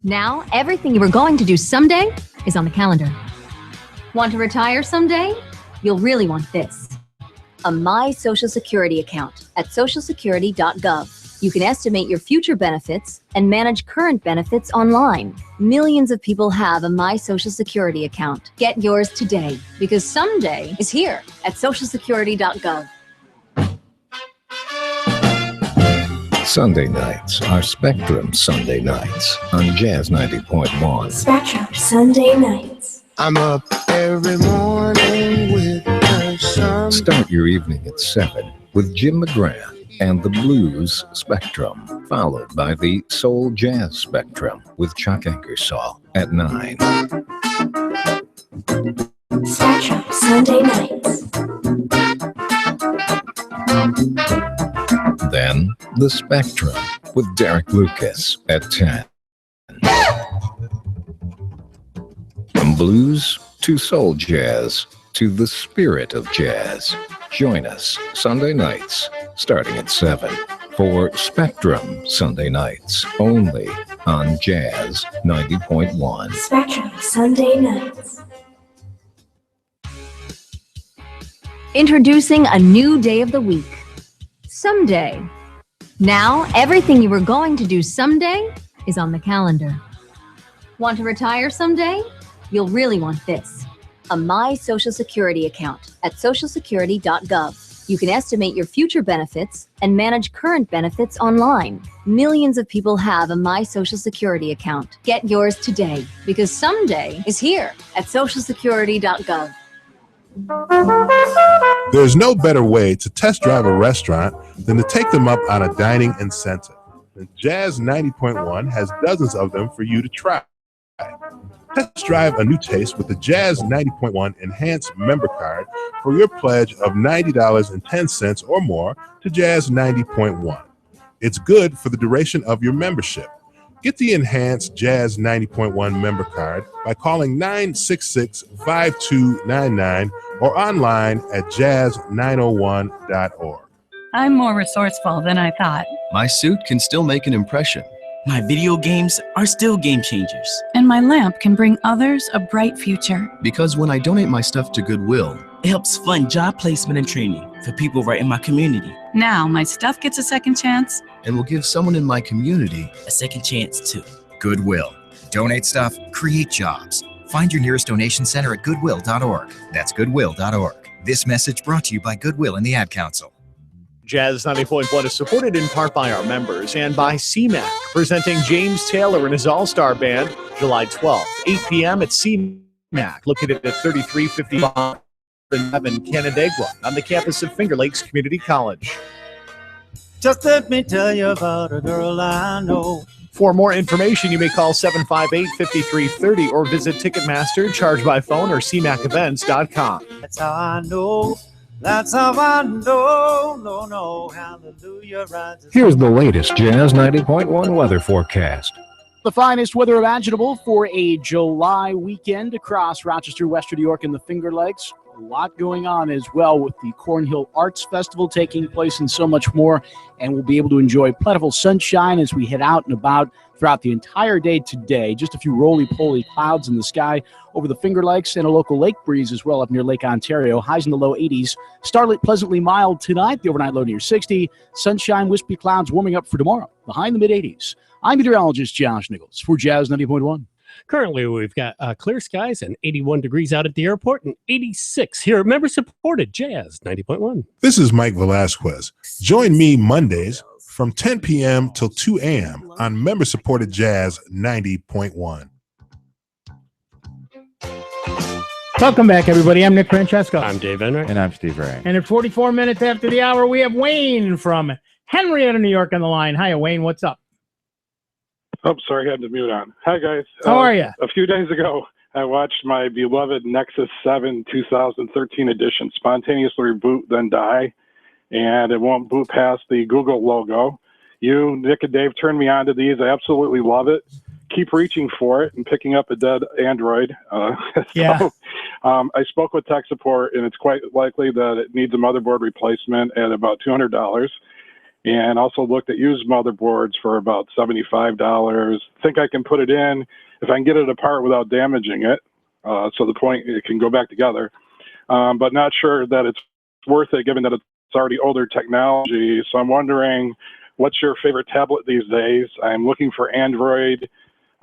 Now, everything you were going to do someday is on the calendar. Want to retire someday? You'll really want this. A My Social Security account at socialsecurity.gov. You can estimate your future benefits and manage current benefits online. Millions of people have a My Social Security account. Get yours today because someday is here at socialsecurity.gov. Sunday nights are Spectrum Sunday nights on Jazz 90.1. Spectrum Sunday nights. I'm up every morning with the sun. Start your evening at 7 with Jim McGrath and the Blues Spectrum, followed by the Soul Jazz Spectrum with Chuck Angersall at 9. Spectrum Sunday nights. Then the Spectrum with Derek Lucas at 10. From blues to soul jazz to the spirit of jazz. Join us Sunday nights starting at 7 for Spectrum Sunday nights only on Jazz 90.1. Spectrum Sunday nights. Introducing a new day of the week. Someday. Now, everything you were going to do someday is on the calendar. Want to retire someday? You'll really want this. A My Social Security account at socialsecurity.gov. You can estimate your future benefits and manage current benefits online. Millions of people have a My Social Security account. Get yours today because someday is here at socialsecurity.gov. There's no better way to test drive a restaurant than to take them up on a dining incentive. And Jazz 90.1 has dozens of them for you to try. Test drive a new taste with the Jazz 90.1 Enhanced Member Card for your pledge of $90.10 or more to Jazz 90.1. It's good for the duration of your membership. Get the Enhanced Jazz 90.1 Member Card by calling 966-5299 or online at jazz901.org. I'm more resourceful than I thought. My suit can still make an impression. My video games are still game changers. And my lamp can bring others a bright future. Because when I donate my stuff to Goodwill, it helps fund job placement and training for people right in my community. Now my stuff gets a second chance. And will give someone in my community a second chance too. Goodwill. Donate stuff, create jobs. Find your nearest donation center at goodwill.org. That's goodwill.org. This message brought to you by Goodwill and the Ad Council. Jazz 90.1 is supported in part by our members and by CMAC, presenting James Taylor and his All-Star Band, July 12th, 8 p.m. at CMAC, located at 3355 Canandaigua on the campus of Finger Lakes Community College. Just let me tell you about a girl I know. For more information, you may call 758-5330 or visit Ticketmaster, charge by phone, or cmacevents.com. That's how I know. That's how I know. No, hallelujah. Rises. Here's the latest Jazz 90.1 weather forecast. The finest weather imaginable for a July weekend across Rochester, Western New York, and the Finger Lakes. A lot going on as well with the Cornhill Arts Festival taking place and so much more. And we'll be able to enjoy plentiful sunshine as we head out and about throughout the entire day today. Just a few roly-poly clouds in the sky over the Finger Lakes and a local lake breeze as well up near Lake Ontario. Highs in the low 80s. Starlit pleasantly mild tonight. The overnight low near 60. Sunshine, wispy clouds warming up for tomorrow. The high in the mid-80s. I'm meteorologist Josh Nichols for Jazz 90.1. Currently, we've got clear skies and 81 degrees out at the airport and 86 here at member-supported Jazz 90.1. This is Mike Velasquez. Join me Mondays from 10 p.m. till 2 a.m. on member-supported Jazz 90.1. Welcome back, everybody. I'm Nick Francesco. I'm Dave Enright. And I'm Steve Ray. And at 44 minutes after the hour, we have Wayne from Henrietta, New York on the line. Hiya, Wayne. What's up? Oh, sorry, I had the mute on. Hi, guys. How are you? A few days ago, I watched my beloved Nexus 7 2013 edition spontaneously reboot, then die, and it won't boot past the Google logo. You, Nick, and Dave turned me on to these. I absolutely love it. Keep reaching for it and picking up a dead Android. Yeah. I spoke with tech support, and it's quite likely that it needs a motherboard replacement at about $200. And also looked at used motherboards for about $75. Think I can put it in if I can get it apart without damaging it. So the point, it can go back together. But not sure that it's worth it given that it's already older technology. So I'm wondering, what's your favorite tablet these days? I'm looking for Android.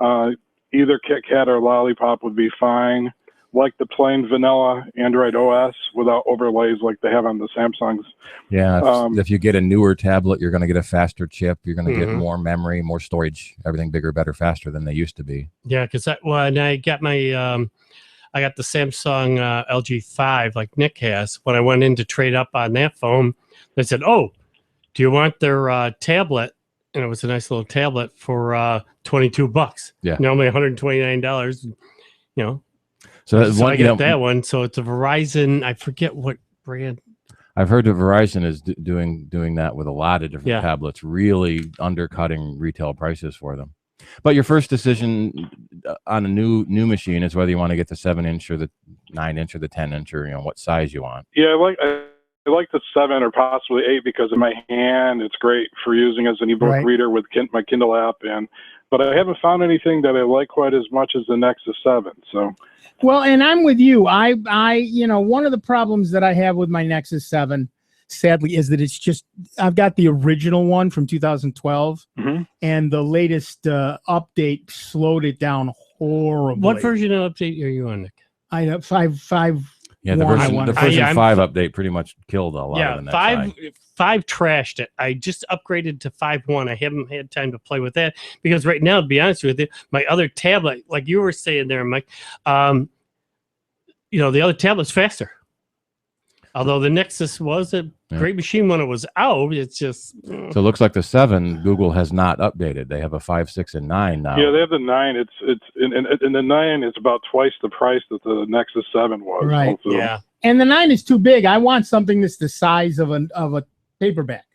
Either KitKat or Lollipop would be fine. Like the plain vanilla Android OS without overlays like they have on the Samsungs. Yeah, if you get a newer tablet, you're going to get a faster chip. You're going to get more memory, more storage, everything bigger, better, faster than they used to be. Yeah, because when I got my, I got the Samsung LG 5 like Nick has. When I went in to trade up on that phone, they said, "Oh, do you want their tablet?" And it was a nice little tablet for $22. Yeah, normally $129. You know. So I got that one. So it's a Verizon. I forget what brand. I've heard that Verizon is doing that with a lot of different tablets, really undercutting retail prices for them. But your first decision on a new machine is whether you want to get the 7-inch or the 9-inch or the 10-inch or what size you want. Yeah, I like the 7 or possibly 8 because in my hand it's great for using as an ebook reader with my Kindle app. But I haven't found anything that I like quite as much as the Nexus 7. So. Well, and I'm with you. I one of the problems that I have with my Nexus 7, sadly, is that it's just, I've got the original one from 2012, and the latest update slowed it down horribly. What version of update are you on, Nick? I know 5. Yeah, the version 5 update pretty much killed a lot of the next 5 trashed it. I just upgraded to 5.1. I haven't had time to play with that because right now, to be honest with you, my other tablet, like you were saying there, Mike, the other tablet's faster. Although the Nexus was a great machine when it was out, it's just... So it looks like the 7 Google has not updated. They have a 5, 6, and 9 now. Yeah, they have the 9. In the 9 it's about twice the price that the Nexus 7 was. Right. Also. Yeah. And the 9 is too big. I want something that's the size of a paperback.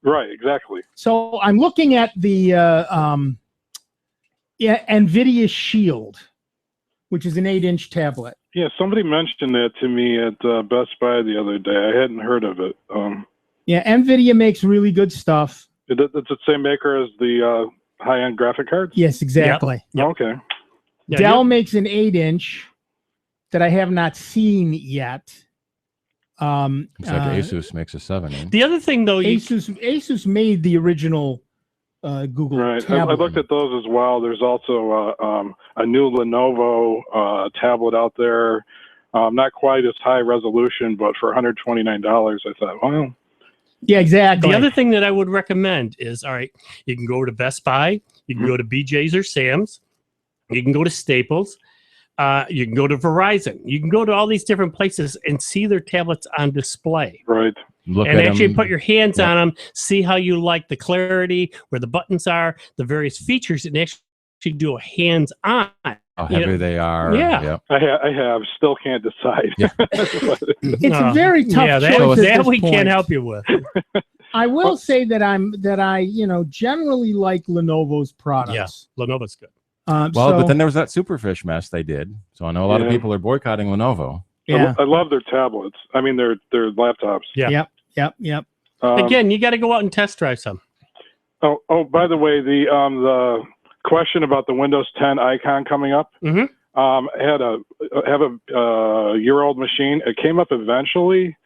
Right, exactly. So I'm looking at the NVIDIA Shield, which is an 8-inch tablet. Yeah, somebody mentioned that to me at Best Buy the other day. I hadn't heard of it. Yeah, NVIDIA makes really good stuff. It's the same maker as the high-end graphic cards? Yes, exactly. Yep. Okay. Dell makes an 8-inch that I have not seen yet. Looks like Asus makes a 7-inch. The other thing, though, Asus made the original Google tablet. I looked at those as well. There's also a new Lenovo tablet out there. Not quite as high resolution, but for $129, I thought, well. Yeah, exactly. The other thing that I would recommend is, all right, you can go to Best Buy, you can go to BJ's or Sam's, you can go to Staples, you can go to Verizon, you can go to all these different places and see their tablets on display. Right. And actually put your hands on them, see how you like the clarity, where the buttons are, the various features, and actually do a hands-on. How heavy they are. Yeah. Yep. I have. Still can't decide. Yeah. It's a very tough choice. That we can't help you with. I will say that I generally like Lenovo's products. Yeah, Lenovo's good. But then there was that Superfish mess they did. So I know a lot of people are boycotting Lenovo. Yeah. I love their tablets. I mean, their laptops. Yeah. Yep. Again, you got to go out and test drive some. Oh, by the way, the question about the Windows 10 icon coming up. Mm-hmm. I have a year-old machine. It came up eventually,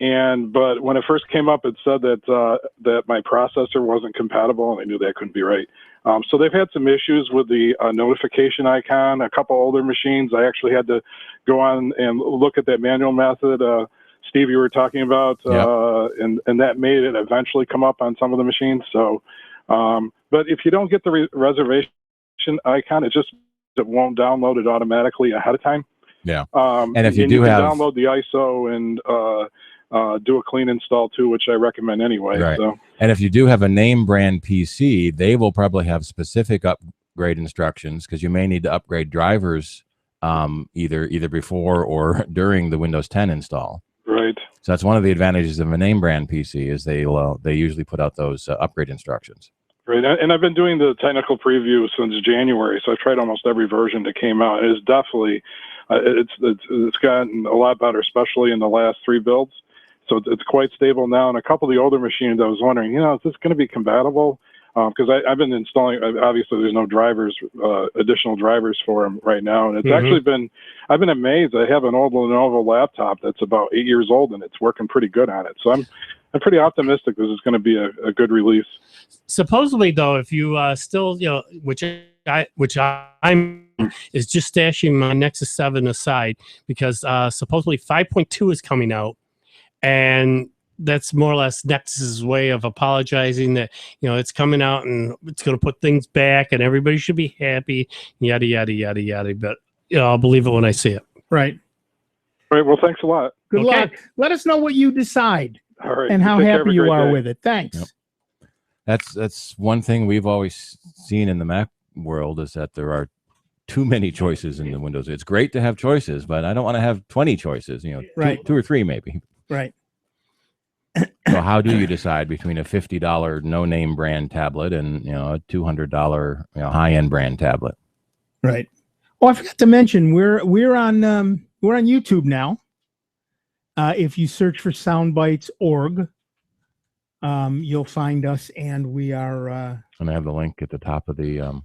but when it first came up, it said that my processor wasn't compatible, and I knew that couldn't be right. So they've had some issues with the notification icon. A couple older machines, I actually had to go on and look at that manual method. Steve, you were talking about, and that made it eventually come up on some of the machines. So, but if you don't get the reservation icon, it won't download it automatically ahead of time. Yeah. And if you do can have download the ISO and do a clean install too, which I recommend anyway. Right. So. And if you do have a name brand PC, they will probably have specific upgrade instructions because you may need to upgrade drivers either before or during the Windows 10 install. Right. So that's one of the advantages of a name brand PC is they usually put out those upgrade instructions. Right, and I've been doing the technical preview since January, so I've tried almost every version that came out. It's definitely it's gotten a lot better, especially in the last 3 builds. So it's quite stable now. And a couple of the older machines, I was wondering, is this going to be compatible? Because I've been installing. Obviously, there's no drivers, additional drivers for them right now, and it's actually been. I've been amazed. I have an old Lenovo laptop that's about 8 years old, and it's working pretty good on it. So I'm pretty optimistic this is going to be a good release. Supposedly, though, if you still, which I'm is just stashing my Nexus 7 aside because supposedly 5.2 is coming out, and that's more or less Nexus's way of apologizing that it's coming out and it's going to put things back and everybody should be happy, yada yada yada yada. But I'll believe it when I see it. Right. All right. Well, thanks a lot. Good luck. Let us know what you decide. All right. And how Take care. happy you are with it. Thanks. Yep. That's one thing we've always seen in the Mac world is that there are too many choices in the Windows. It's great to have choices, but I don't want to have 20 choices. Right. two or three maybe. Right. So how do you decide between a $50 no-name brand tablet and a $200 high-end brand tablet? Right. Oh, I forgot to mention we're on YouTube now. If you search for soundbytes.org, you'll find us, and we are. And I have the link at the top of the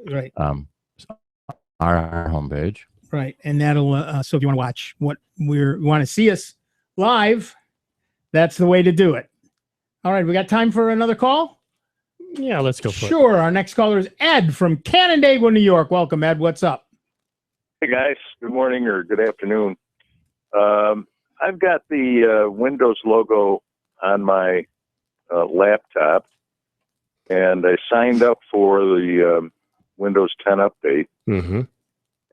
right. Our homepage. Right, and that'll. So if you want to watch what you want to see us live, that's the way to do it. All right, we got time for another call? Yeah, let's go for it. Sure. Our next caller is Ed from Canandaigua, New York. Welcome, Ed. What's up? Hey, guys. Good morning or good afternoon. I've got the Windows logo on my laptop, and I signed up for the Windows 10 update. Mm-hmm.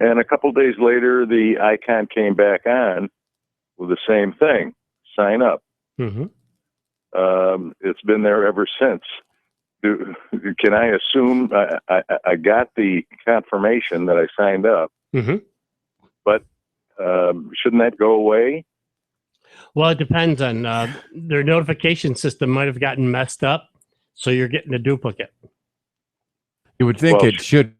And a couple days later, the icon came back on with the same thing, sign up. Mm-hmm. It's been there ever since. Can I assume I got the confirmation that I signed up, but shouldn't that go away? Well, it depends on their notification system might have gotten messed up, so you're getting a duplicate. You would think it should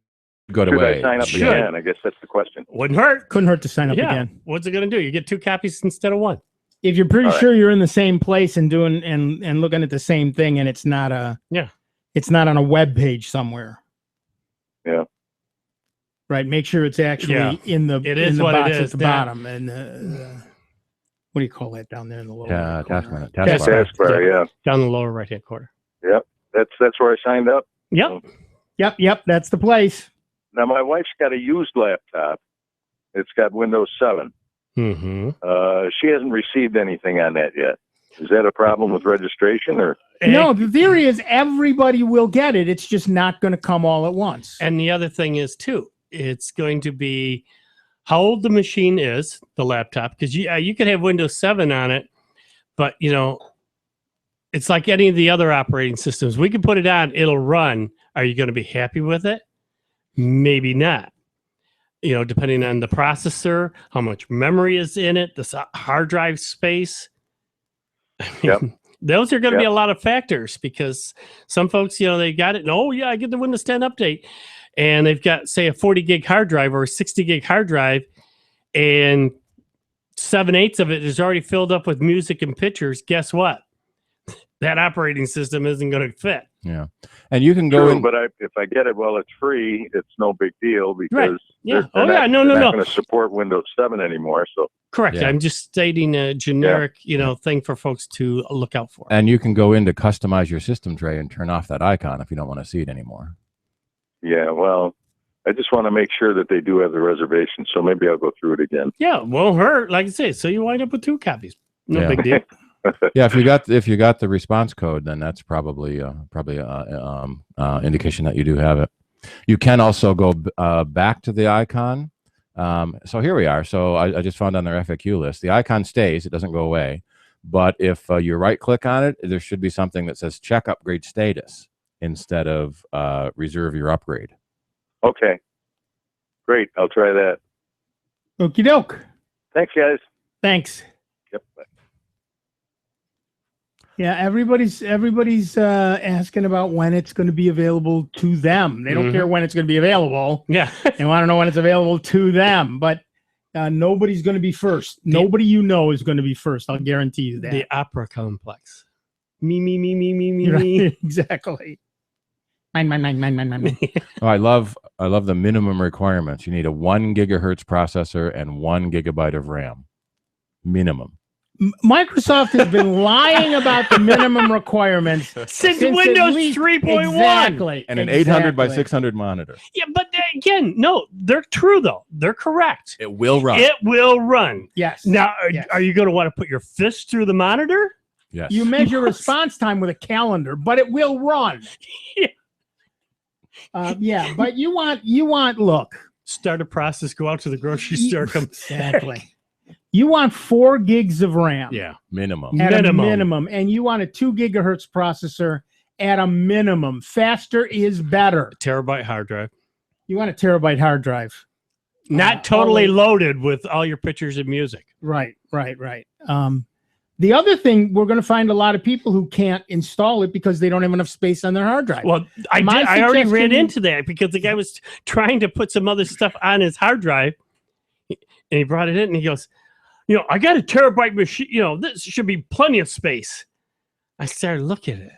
go away. I sign up again? I guess that's the question. Wouldn't hurt. Couldn't hurt to sign up again. What's it going to do? You get 2 copies instead of 1. If you're pretty All right. sure you're in the same place and doing and looking at the same thing, and it's not it's not on a web page somewhere. Yeah. Right. Make sure it's actually in the box at the bottom. And what do you call that down there in the lower right corner? Taskbar, yeah. Down the lower right-hand corner. Yep. That's where I signed up. Yep. Yep. That's the place. Now, my wife's got a used laptop. It's got Windows 7. Mm-hmm. She hasn't received anything on that yet. Is that a problem with registration, or? No, the theory is everybody will get it. It's just not going to come all at once. And the other thing is, too, it's going to be how old the machine is, the laptop, because you could have Windows 7 on it, but, it's like any of the other operating systems. We can put it on, it'll run. Are you going to be happy with it? Maybe not. Depending on the processor, how much memory is in it, the hard drive space. Those are going to be a lot of factors because some folks, they got it. And, I get the Windows 10 update. And they've got, say, a 40 gig hard drive or a 60 gig hard drive. And 7/8 of it is already filled up with music and pictures, guess what? That operating system isn't going to fit. Yeah. And you can go True, in. but if I get it while it's free, it's no big deal because Right. Yeah. they're No, not no. going to support Windows 7 anymore. So Correct. Yeah. I'm just stating a generic, thing for folks to look out for. And you can go in to customize your system tray and turn off that icon if you don't want to see it anymore. yeah, well, I just want to make sure that they do have the reservation. So maybe I'll go through it again. Yeah, won't hurt. Like I say, so you wind up with 2 copies. No Yeah. big deal. Yeah, if you got the response code, then that's probably indication that you do have it. You can also go back to the icon. So here we are. So I just found on their FAQ list, the icon stays; it doesn't go away. But if you right click on it, there should be something that says check upgrade status instead of reserve your upgrade. Okay, great. I'll try that. Okie doke. Thanks, guys. Thanks. Yep. Bye. Yeah, everybody's asking about when it's going to be available to them. They don't care when it's going to be available. Yeah. They want to know when it's available to them. But nobody's going to be first. Nobody is going to be first. I'll guarantee you that. The opera complex. Me. Right, exactly. Mine. Oh, I love the minimum requirements. You need a 1 gigahertz processor and 1 gigabyte of RAM. Minimum. Microsoft has been lying about the minimum requirements since Windows 3.1. Exactly. And an 800 by 600 monitor. Yeah, but again, no, they're true though. They're correct. It will run. It will run. Yes. Now, are you going to want to put your fist through the monitor? Yes. You measure response time with a calendar, but it will run. Yeah, but you want look. Start a process, go out to the grocery store, come exactly. You want 4 gigs of RAM. Yeah, minimum. At a minimum, and you want a 2 gigahertz processor at a minimum. Faster is better. Terabyte hard drive. You want a terabyte hard drive. Not totally loaded with all your pictures and music. Right. The other thing, we're going to find a lot of people who can't install it because they don't have enough space on their hard drive. Well, I already ran into that because the guy was trying to put some other stuff on his hard drive, and he brought it in, and he goes, I got a terabyte machine. This should be plenty of space. I started looking at it,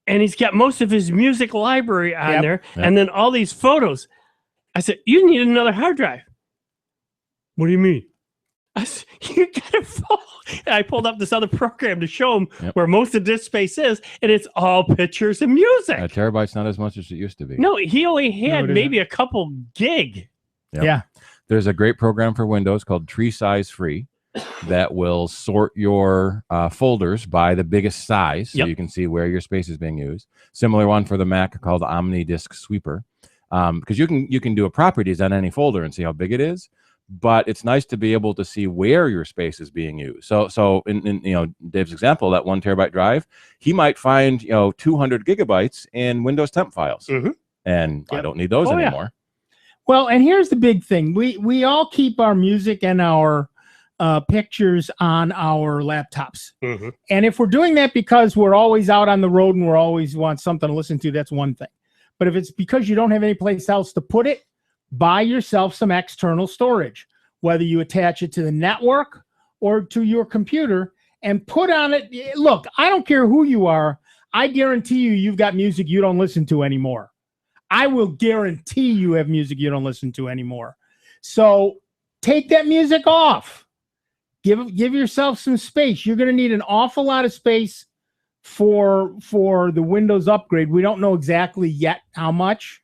and he's got most of his music library on there, and then all these photos. I said, "You need another hard drive." What do you mean? I said, "You got a phone." And I pulled up this other program to show him where most of this space is, and it's all pictures and music. A terabyte's not as much as it used to be. No, he only had maybe a couple gig. Yep. Yeah. There's a great program for Windows called Tree Size Free that will sort your folders by the biggest size so you can see where your space is being used. Similar one for the Mac called OmniDisk Sweeper, because you can do a properties on any folder and see how big it is, but it's nice to be able to see where your space is being used. So in Dave's example, that 1 terabyte drive, he might find 200 gigabytes in Windows temp files, and I don't need those anymore. Well, and here's the big thing. We all keep our music and our pictures on our laptops. And if we're doing that because we're always out on the road and we're always want something to listen to, that's one thing. But if it's because you don't have any place else to put it, buy yourself some external storage, whether you attach it to the network or to your computer and put on it. Look, I don't care who you are. I guarantee you've got music you don't listen to anymore. I will guarantee you have music you don't listen to anymore. So take that music off. Give yourself some space. You're going to need an awful lot of space for the Windows upgrade. We don't know exactly yet how much,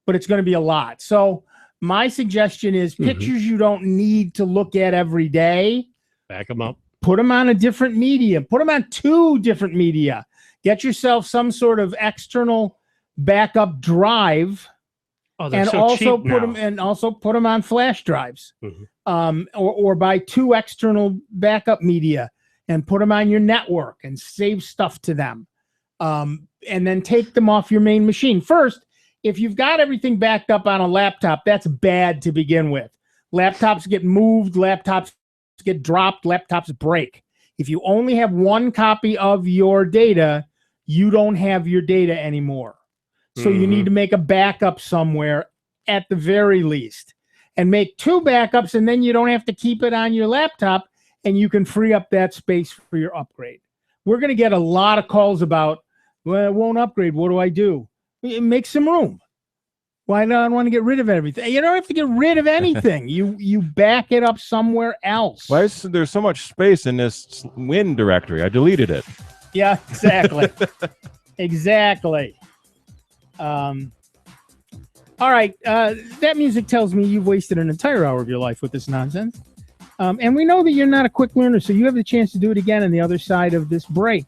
but it's going to be a lot. So my suggestion is pictures you don't need to look at every day. Back them up. Put them on a different media. Put them on 2 different media. Get yourself some sort of external backup drive, and so also put them on flash drives, or buy 2 external backup media and put them on your network and save stuff to them, and then take them off your main machine. First, if you've got everything backed up on a laptop, that's bad to begin with. Laptops get moved, laptops get dropped, laptops break. If you only have 1 copy of your data, you don't have your data anymore. So you need to make a backup somewhere at the very least. and make 2 backups, and then you don't have to keep it on your laptop, and you can free up that space for your upgrade. We're going to get a lot of calls about, well, it won't upgrade. What do I do? Make some room. Why do I want to get rid of everything? You don't have to get rid of anything. You back it up somewhere else. Why is there so much space in this Win directory? I deleted it. Yeah, exactly. Exactly. All right. That music tells me you've wasted an entire hour of your life with this nonsense. And we know that you're not a quick learner, so you have the chance to do it again on the other side of this break.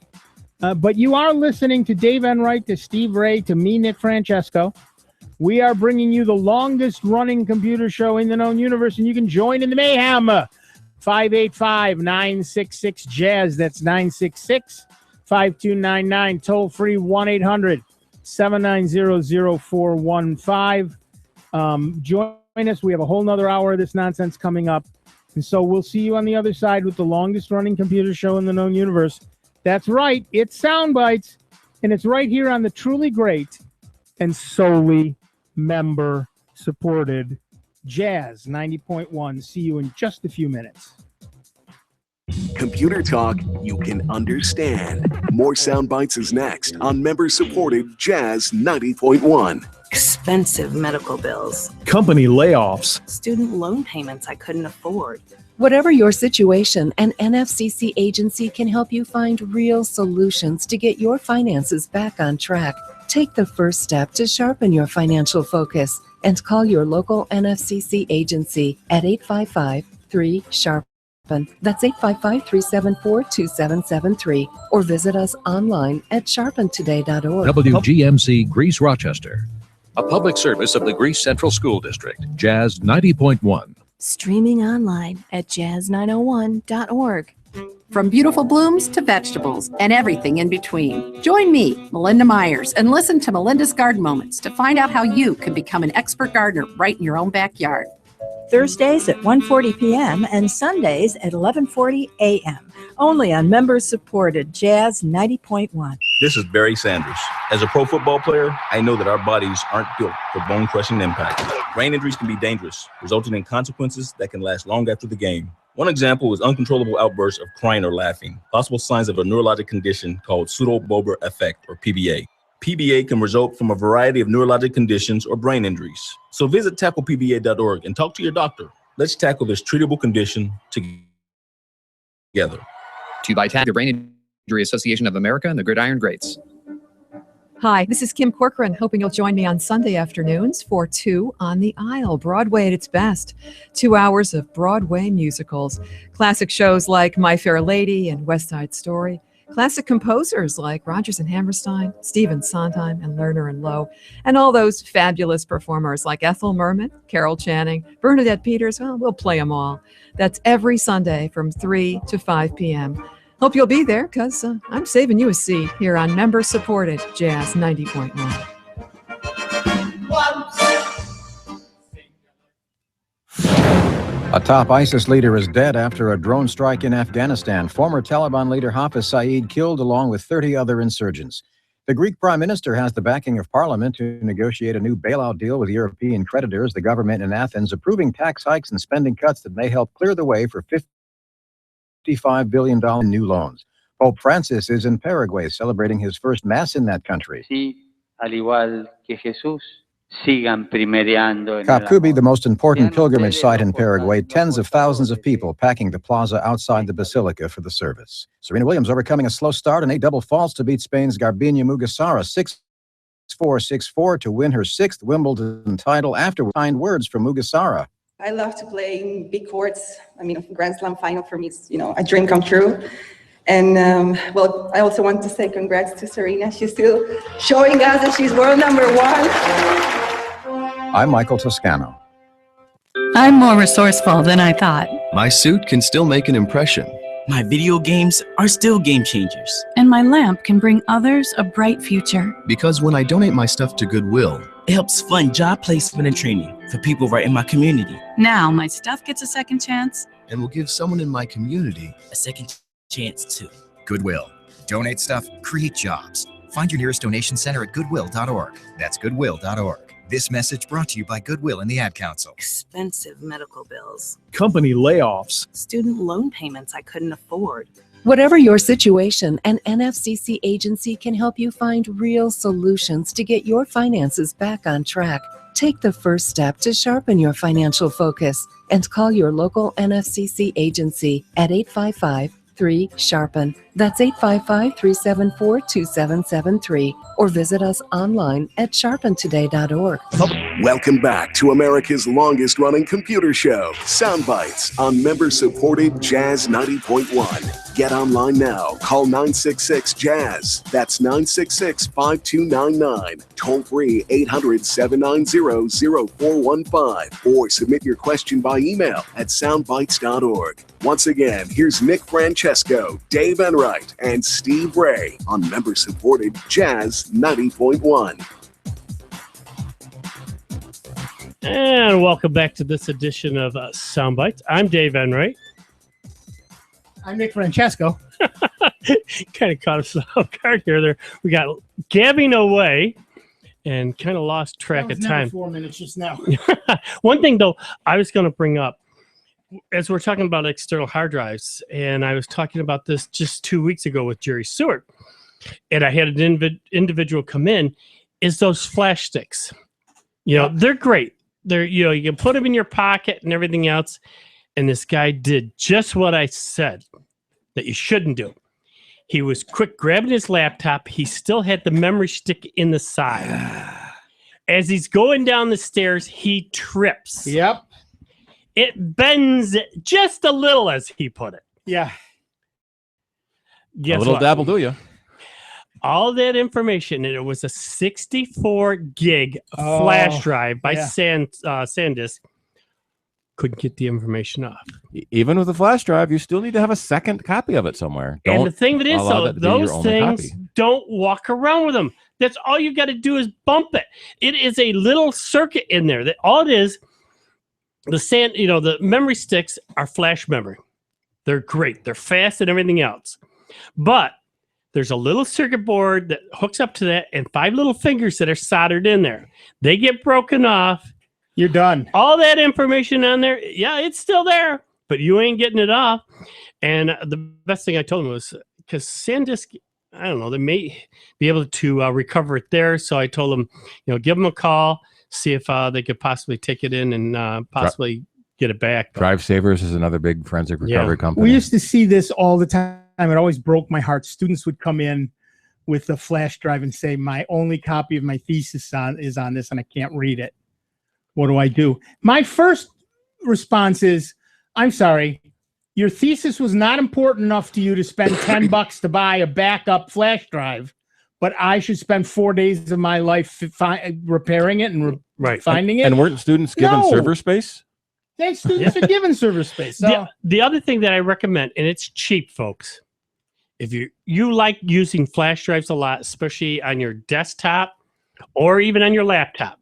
But you are listening to Dave Enright, to Steve Ray, to me, Nick Francesco. We are bringing you the longest running computer show in the known universe, and you can join in the mayhem. 585-966-JAZZ. That's 966-5299. Toll free 1-800-790-0415. Join us. We have a whole nother hour of this nonsense coming up. And so we'll see you on the other side with the longest running computer show in the known universe. That's right. It's Soundbites, and it's right here on the truly great and solely member-supported Jazz 90.1. See you in just a few minutes. Computer talk you can understand. More Soundbites is next on member-supported Jazz 90.1. Expensive medical bills. Company layoffs. Student loan payments I couldn't afford. Whatever your situation, an NFCC agency can help you find real solutions to get your finances back on track. Take the first step to sharpen your financial focus and call your local NFCC agency at 855-3-SHARPEN. That's 855-374-2773. Or visit us online at sharpentoday.org. WGMC Greece Rochester, a public service of the Greece Central School District. Jazz 90.1. Streaming online at jazz901.org. From beautiful blooms to vegetables and everything in between. Join me, Melinda Myers, and listen to Melinda's Garden Moments to find out how you can become an expert gardener right in your own backyard. Thursdays at 1:40 p.m. and Sundays at 11:40 a.m. Only on member-supported Jazz 90.1. This is Barry Sanders. As a pro football player, I know that our bodies aren't built for bone-crushing impact. Brain injuries can be dangerous, resulting in consequences that can last long after the game. One example is uncontrollable outbursts of crying or laughing, possible signs of a neurologic condition called pseudo-bulbar affect, or PBA. PBA can result from a variety of neurologic conditions or brain injuries. So visit tacklepba.org and talk to your doctor. Let's tackle this treatable condition together. To by TAG, the Brain Injury Association of America and the Gridiron Greats. Hi, this is Kim Corcoran, hoping you'll join me on Sunday afternoons for Two on the Aisle, Broadway at its best. 2 hours of Broadway musicals. Classic shows like My Fair Lady and West Side Story. Classic composers like Rodgers and Hammerstein, Stephen Sondheim, and Lerner and Lowe. And all those fabulous performers like Ethel Merman, Carol Channing, Bernadette Peters. Well, we'll play them all. That's every Sunday from 3 to 5 p.m. Hope you'll be there, because I'm saving you a seat here on member-supported Jazz 90.1. A top ISIS leader is dead after a drone strike in Afghanistan. Former Taliban leader Hafiz Saeed killed along with 30 other insurgents. The Greek prime minister has the backing of parliament to negotiate a new bailout deal with European creditors. The government in Athens approving tax hikes and spending cuts that may help clear the way for $55 billion in new loans. Pope Francis is in Paraguay celebrating his first Mass in that country. Capcubi, the most important pilgrimage site in Paraguay, tens of thousands of people packing the plaza outside the basilica for the service. Serena Williams overcoming a slow start and 8 double faults to beat Spain's Garbiñe Muguruza 6-4, 6-4 to win her 6th Wimbledon title after kind words from Muguruza. I love to play in big courts. I mean, Grand Slam final for me is, a dream come true. And, I also want to say congrats to Serena. She's still showing us that she's world number 1. I'm Michael Toscano. I'm more resourceful than I thought. My suit can still make an impression. My video games are still game changers. And my lamp can bring others a bright future. Because when I donate my stuff to Goodwill, it helps fund job placement and training for people right in my community. Now my stuff gets a second chance. And will give someone in my community a second chance too. Goodwill. Donate stuff, create jobs. Find your nearest donation center at goodwill.org. That's goodwill.org. This message brought to you by Goodwill and the Ad Council. Expensive medical bills. Company layoffs. Student loan payments I couldn't afford. Whatever your situation, an NFCC agency can help you find real solutions to get your finances back on track. Take the first step to sharpen your financial focus and call your local NFCC agency at 855-3-SHARPEN. That's 855-374-2773. Or visit us online at sharpentoday.org. Welcome back to America's longest running computer show, Sound Bytes, on member-supported Jazz 90.1. Get online now. Call 966-JAZZ. That's 966-5299. Toll free 800-790-0415. Or submit your question by email at soundbytes.org. Once again, here's Nick Francesco, Dave Enright, and Steve Ray on member-supported Jazz 90.1. And welcome back to this edition of Soundbites. I'm Dave Enright. I'm Nick Francesco. Kind of caught us off guard here. There, we got gabbing away and kind of lost track of time. 4 minutes just now. One thing, though, I was going to bring up, as we're talking about external hard drives, and I was talking about this just 2 weeks ago with Jerry Seward, and I had an individual come in, is those flash sticks. You know, they're great. They're, you know, you can put them in your pocket and everything else. And this guy did just what I said that you shouldn't do. He was quick grabbing his laptop. He still had the memory stick in the side. As he's going down the stairs, he trips. Yep. It bends just a little, as he put it. Yeah. Guess a little what? dabble, do you? All that information, and it was a 64 gig flash drive by SanDisk. Couldn't get the information off. Even with a flash drive, you still need to have a second copy of it somewhere. And the thing that is, though, those things don't walk around with them. That's all you got to do is bump it. It is a little circuit in there. That all it is. The memory sticks are flash memory. They're great. They're fast and everything else. But there's a little circuit board that hooks up to that and 5 little fingers that are soldered in there. They get broken off. You're done. All that information on there, yeah, it's still there, but you ain't getting it off. And the best thing I told him was, because SanDisk, I don't know, they may be able to recover it there. So I told him, give them a call, see if they could possibly take it in and possibly get it back. Drive Savers is another big forensic recovery company. We used to see this all the time. It always broke my heart. Students would come in with a flash drive and say, my only copy of my thesis is on this and I can't read it. What do I do? My first response is, I'm sorry, your thesis was not important enough to you to spend $10 to buy a backup flash drive, but I should spend 4 days of my life repairing it and finding it. And weren't students given server space? Students are given server space. So. The other thing that I recommend, and it's cheap, folks, if you like using flash drives a lot, especially on your desktop or even on your laptop,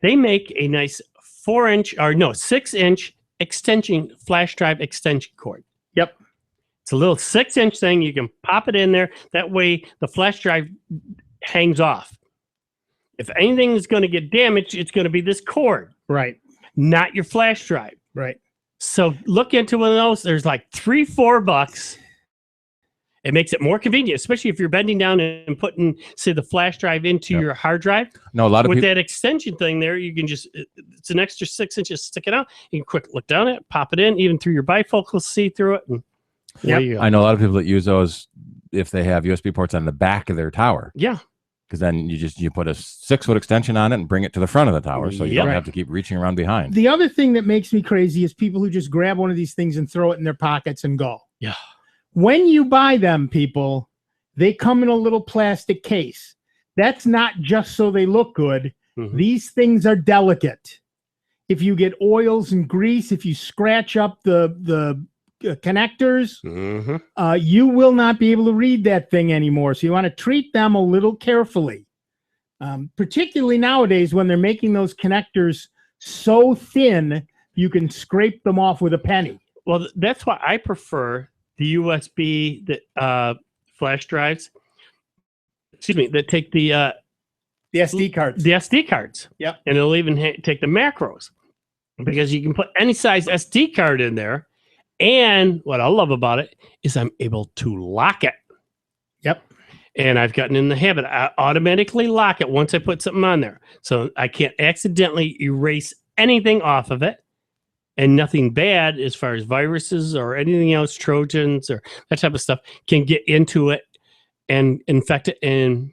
they make a nice 6-inch extension flash drive extension cord. Yep. It's a little 6-inch thing. You can pop it in there. That way the flash drive hangs off. If anything is going to get damaged, it's going to be this cord. Right. Not your flash drive. Right. So look into one of those. There's like $3-4. It makes it more convenient, especially if you're bending down and putting, say, the flash drive into your hard drive. No, a lot of with people, that extension thing there, you can it's an extra 6 inches sticking out. You can quick look down it, pop it in, even through your bifocals, see through it. And there you go. I know a lot of people that use those if they have USB ports on the back of their tower. Yeah. Because then you put a 6-foot extension on it and bring it to the front of the tower, so you don't have to keep reaching around behind. The other thing that makes me crazy is people who just grab one of these things and throw it in their pockets and go. Yeah. When you buy them, people, they come in a little plastic case. That's not just so they look good. Mm-hmm. These things are delicate. If you get oils and grease, if you scratch up the connectors, you will not be able to read that thing anymore. So you want to treat them a little carefully, particularly nowadays when they're making those connectors so thin you can scrape them off with a penny. Well, that's why I prefer the USB flash drives. Excuse me, that take the The SD cards. The SD cards. Yep. And it'll even take the macros because you can put any size SD card in there. And what I love about it is I'm able to lock it. Yep. And I've gotten in the habit. I automatically lock it once I put something on there. So I can't accidentally erase anything off of it. And nothing bad as far as viruses or anything else, Trojans or that type of stuff can get into it and infect it and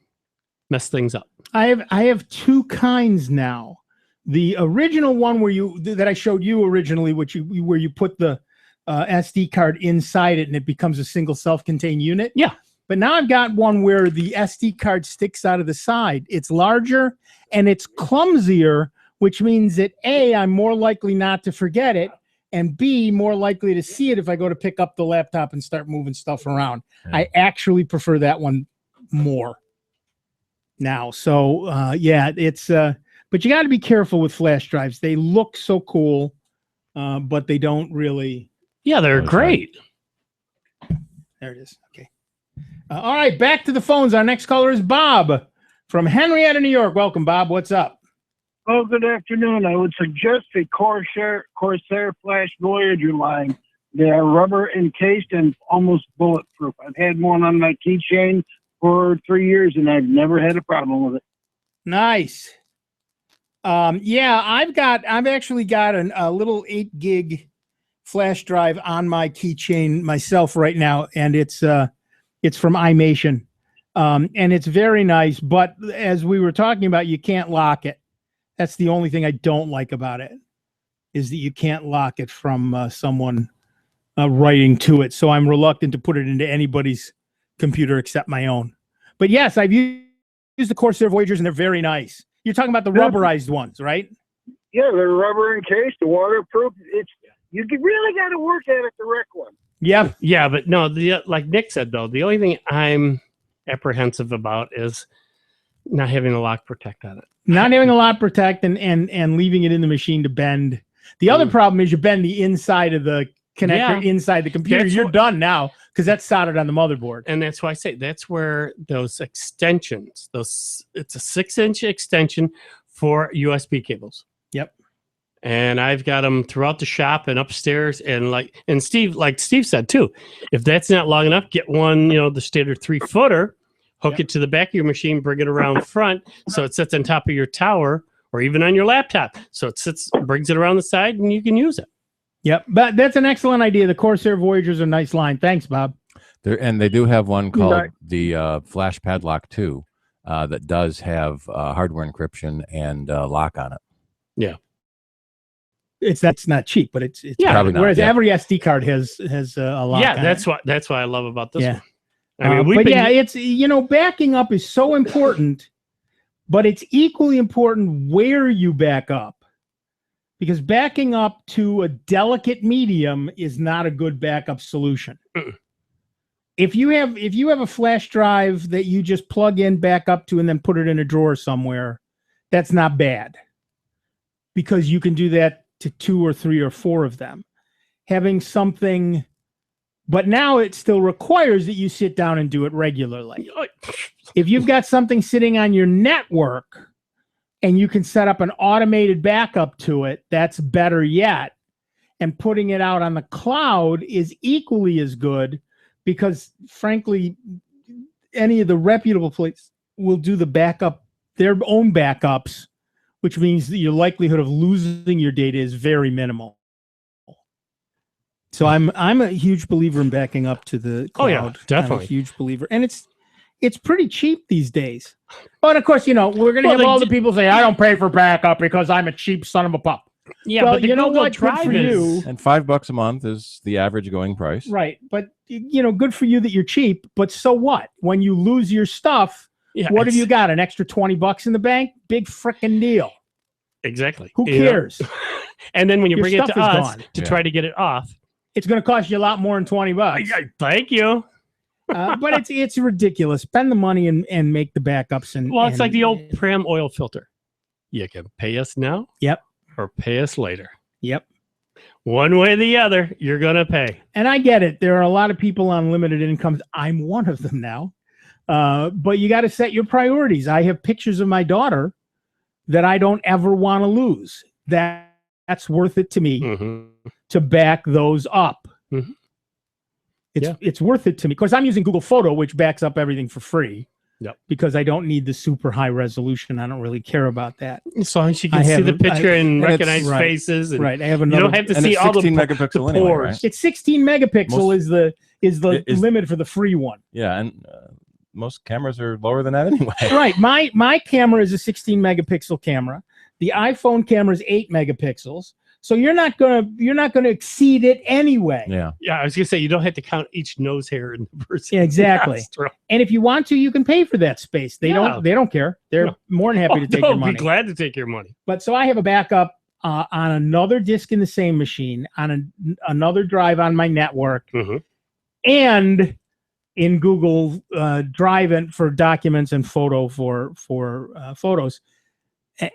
mess things up. I have two kinds now. The original one that I showed you originally, where you put the SD card inside it and it becomes a single self-contained unit. Yeah. But now I've got one where the SD card sticks out of the side. It's larger and it's clumsier, which means that A, I'm more likely not to forget it, and B, more likely to see it if I go to pick up the laptop and start moving stuff around. Yeah. I actually prefer that one more now. So it's but you got to be careful with flash drives. They look so cool, but they don't really. Yeah, they're great. There it is. Okay. All right, back to the phones. Our next caller is Bob from Henrietta, New York. Welcome, Bob. What's up? Oh, good afternoon. I would suggest the Corsair Flash Voyager line. They are rubber encased and almost bulletproof. I've had one on my keychain for 3 years and I've never had a problem with it. Nice. Yeah, I've actually got a little 8 gig flash drive on my keychain myself right now, and it's from iMation, and it's very nice. But as we were talking about, you can't lock it. That's the only thing I don't like about it, is that you can't lock it from someone writing to it. So I'm reluctant to put it into anybody's computer except my own. But yes, I've used the Corsair Voyagers, and they're very nice. You're talking about the rubberized ones, right? Yeah, they're rubber encased, waterproof. You really got to work at it to wreck one. Yep. Yeah, but no, like Nick said, though, the only thing I'm apprehensive about is not having a lock protect on it. Not having a lock protect and leaving it in the machine to bend. The other problem is you bend the inside of the connector inside the computer. You're done now because that's soldered on the motherboard. And that's why I say that's where those extensions, it's a 6-inch extension for USB cables. Yep. And I've got them throughout the shop and upstairs. And like Steve said too, if that's not long enough, get one, the standard 3-footer, hook it to the back of your machine, bring it around front so it sits on top of your tower or even on your laptop. So it brings it around the side and you can use it. Yep. But that's an excellent idea. The Corsair Voyagers are a nice line. Thanks, Bob. And they do have one called the Flash Padlock 2 that does have hardware encryption and lock on it. Yeah. That's not cheap, but it's probably not, whereas every SD card has a lock. Yeah, on that's what I love about this one. It's backing up is so important, but it's equally important where you back up, because backing up to a delicate medium is not a good backup solution. If you have a flash drive that you just plug in, back up to, and then put it in a drawer somewhere, that's not bad, because you can do that to 2 or 3 or 4 of them. Having something, but now it still requires that you sit down and do it regularly. If you've got something sitting on your network and you can set up an automated backup to it, that's better yet. And putting it out on the cloud is equally as good, because frankly, any of the reputable places will do the backup, their own backups, which means that your likelihood of losing your data is very minimal. So I'm a huge believer in backing up to the cloud. Oh yeah, definitely. I'm a huge believer, and it's pretty cheap these days. Oh, and of course, we're going to have all the people say, "I don't pay for backup because I'm a cheap son of a pup." Yeah, well, but the Google Drive good for you. And $5 a month is the average going price. Right, but good for you that you're cheap. But so what? When you lose your stuff, what have you got? An extra $20 in the bank? Big frickin' deal. Exactly. Who cares? And then when you Your bring it to stuff is us gone. to try to get it off, it's going to cost you a lot more than $20. Thank you. But it's ridiculous. Spend the money and make the backups. It's like the old Pram oil filter. You can pay us now. Yep. Or pay us later. Yep. One way or the other, you're going to pay. And I get it. There are a lot of people on limited incomes. I'm one of them now. But you got to set your priorities. I have pictures of my daughter that I don't ever want to lose. That's worth it to me to back those up. It's worth it to me because I'm using Google Photo, which backs up everything for free. Yep. Because I don't need the super high resolution. I don't really care about that. As long as you can see the picture and recognize faces. And right. I have another. You don't have to see all the 16 megapixel the anyway, pores. right? It's 16 megapixel is the limit for the free one. Yeah, and most cameras are lower than that anyway. Right. My camera is a 16 megapixel camera. The iPhone camera is 8 megapixels. So you're not gonna exceed it anyway. Yeah. Yeah, I was gonna say you don't have to count each nose hair in the person. Yeah, exactly. And if you want to, you can pay for that space. They don't care. They're more than happy to take your money. Be glad to take your money. But so I have a backup on another disk in the same machine, on another drive on my network, and in Google Drive and for documents and photo for photos.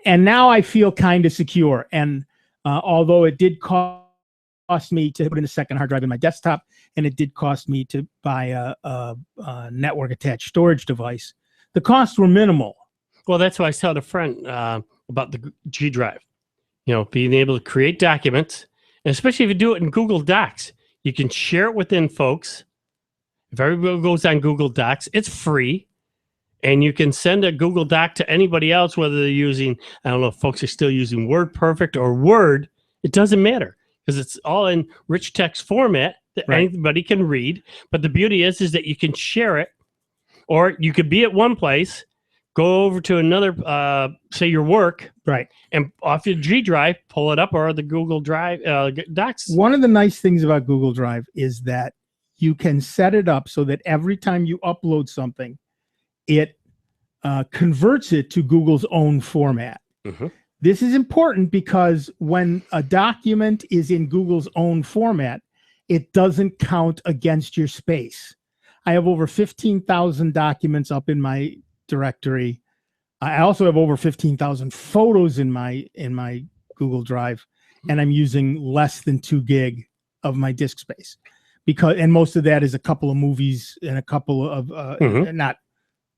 And now I feel kind of secure. And although it did cost me to put in a second hard drive in my desktop, and it did cost me to buy a network attached storage device, the costs were minimal. Well, that's why I told a friend about the G Drive. You know, being able to create documents, and especially if you do it in Google Docs, you can share it within folks. If everybody goes on Google Docs, it's free. And you can send a Google Doc to anybody else, whether they're using, I don't know if folks are still using WordPerfect or Word. It doesn't matter because it's all in rich text format that anybody can read. But the beauty is that you can share it, or you could be at one place, go over to another, say your work, and off your G Drive, pull it up, or the Google Drive Docs. One of the nice things about Google Drive is that you can set it up so that every time you upload something, it converts it to Google's own format. This is important because when a document is in Google's own format, it doesn't count against your space. I have over 15,000 documents up in my directory. I also have over 15,000 photos in my Google Drive, and I'm using less than 2 gig of my disk space and most of that is a couple of movies and a couple of not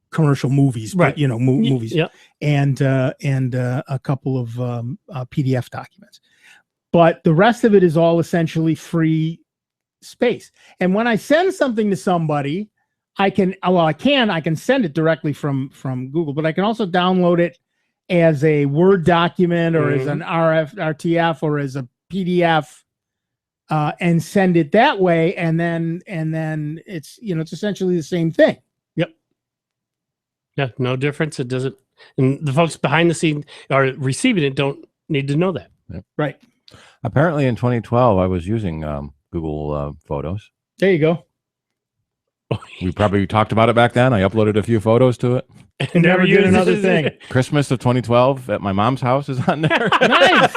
commercial movies, but movies, and a couple of PDF documents. But the rest of it is all essentially free space. And when I send something to somebody, I can send it directly from Google, but I can also download it as a Word document or as an RTF or as a PDF. And send it that way, and then it's it's essentially the same thing. Yeah, no difference. It doesn't, and the folks behind the scene or receiving it don't need to know that. Right. Apparently, in 2012, I was using Google Photos. There you go. We probably talked about it back then. I uploaded a few photos to it. And never did another thing. Christmas of 2012 at my mom's house is on there. Nice.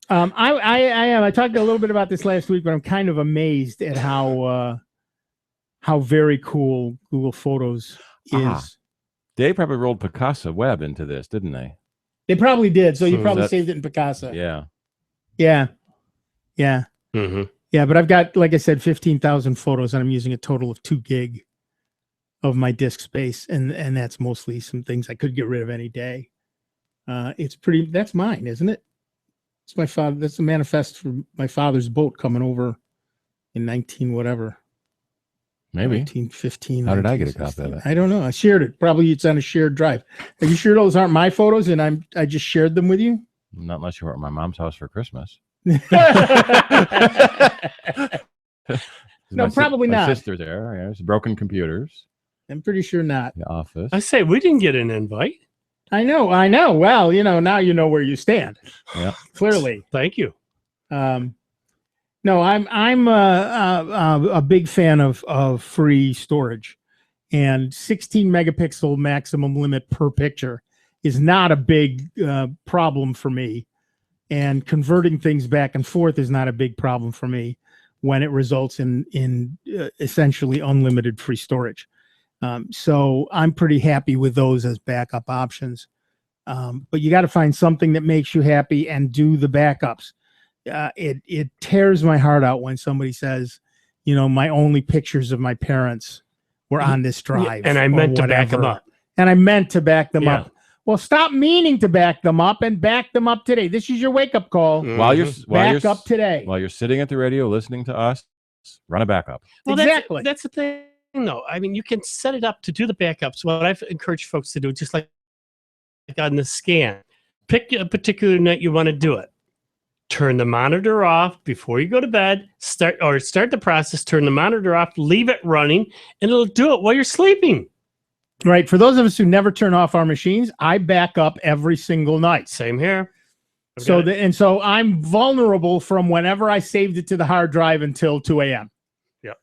I talked a little bit about this last week, but I'm kind of amazed at how very cool Google Photos is. They probably rolled Picasa Web into this, didn't they? They probably did. So you probably saved it in Picasa. Yeah. Yeah. Yeah, but I've got, like I said, 15,000 photos, and I'm using a total of 2 gig of my disk space, and that's mostly some things I could get rid of any day. That's mine, isn't it? It's my father. That's the manifest for my father's boat coming over in 19 whatever. Maybe 1915. How did I get a copy of it? I don't know. I shared it. Probably it's on a shared drive. Are you sure those aren't my photos and I just shared them with you? Not unless you were at my mom's house for Christmas. No, probably my not. My sister there. Yeah, it's broken computers. I'm pretty sure not. The office. I say we didn't get an invite. I know. Well, now you know where you stand. Yeah. Clearly. Thank you. No, I'm a big fan of free storage, and 16 megapixel maximum limit per picture is not a big problem for me, and converting things back and forth is not a big problem for me when it results in essentially unlimited free storage. So I'm pretty happy with those as backup options. But you got to find something that makes you happy and do the backups. It tears my heart out when somebody says, my only pictures of my parents were on this drive. And I or meant to back them whatever. up. And I meant to back them Yeah. up. Well, stop meaning to back them up and back them up today. This is your wake-up call. While you're back up today. While you're sitting at the radio listening to us, run a backup. Well, exactly. That's the thing, though. I mean, you can set it up to do the backups. What I've encouraged folks to do, just like on the scan, pick a particular night you want to do it. Turn the monitor off before you go to bed. Start the process. Turn the monitor off. Leave it running, and it'll do it while you're sleeping. Right. For those of us who never turn off our machines, I back up every single night. Same here. So I'm vulnerable from whenever I saved it to the hard drive until 2 a.m. Yeah.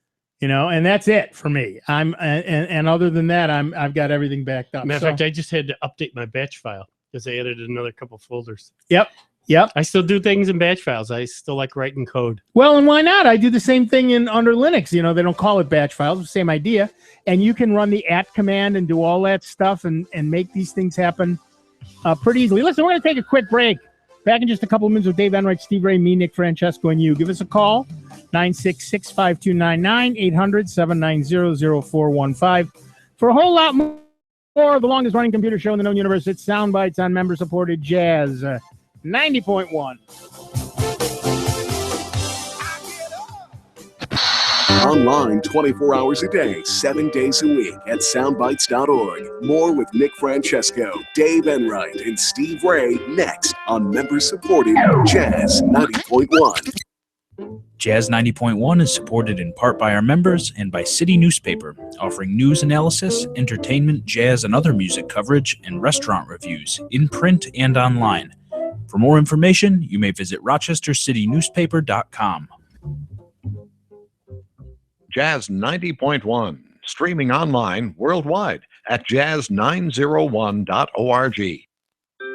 And that's it for me. And other than that, I've got everything backed up. Matter of fact, I just had to update my batch file because I added another couple folders. Yep. I still do things in batch files. I still like writing code. Well, and why not? I do the same thing under Linux. They don't call it batch files, same idea. And you can run the @ command and do all that stuff and make these things happen pretty easily. Listen, we're going to take a quick break. Back in just a couple of minutes with Dave Enright, Steve Ray, me, Nick Francesco, and you. Give us a call, 966-5299, 800-790-0415. For a whole lot more of the longest-running computer show in the known universe, it's Sound Bytes on member-supported Jazz 90.1. Online 24 hours a day, 7 days a week at soundbytes.org. More with Nick Francesco, Dave Enright, and Steve Ray next on member-supported Jazz 90.1. Jazz 90.1 is supported in part by our members and by City Newspaper, offering news analysis, entertainment, jazz, and other music coverage, and restaurant reviews in print and online. For more information, you may visit rochestercitynewspaper.com. Jazz 90.1, streaming online worldwide at jazz901.org.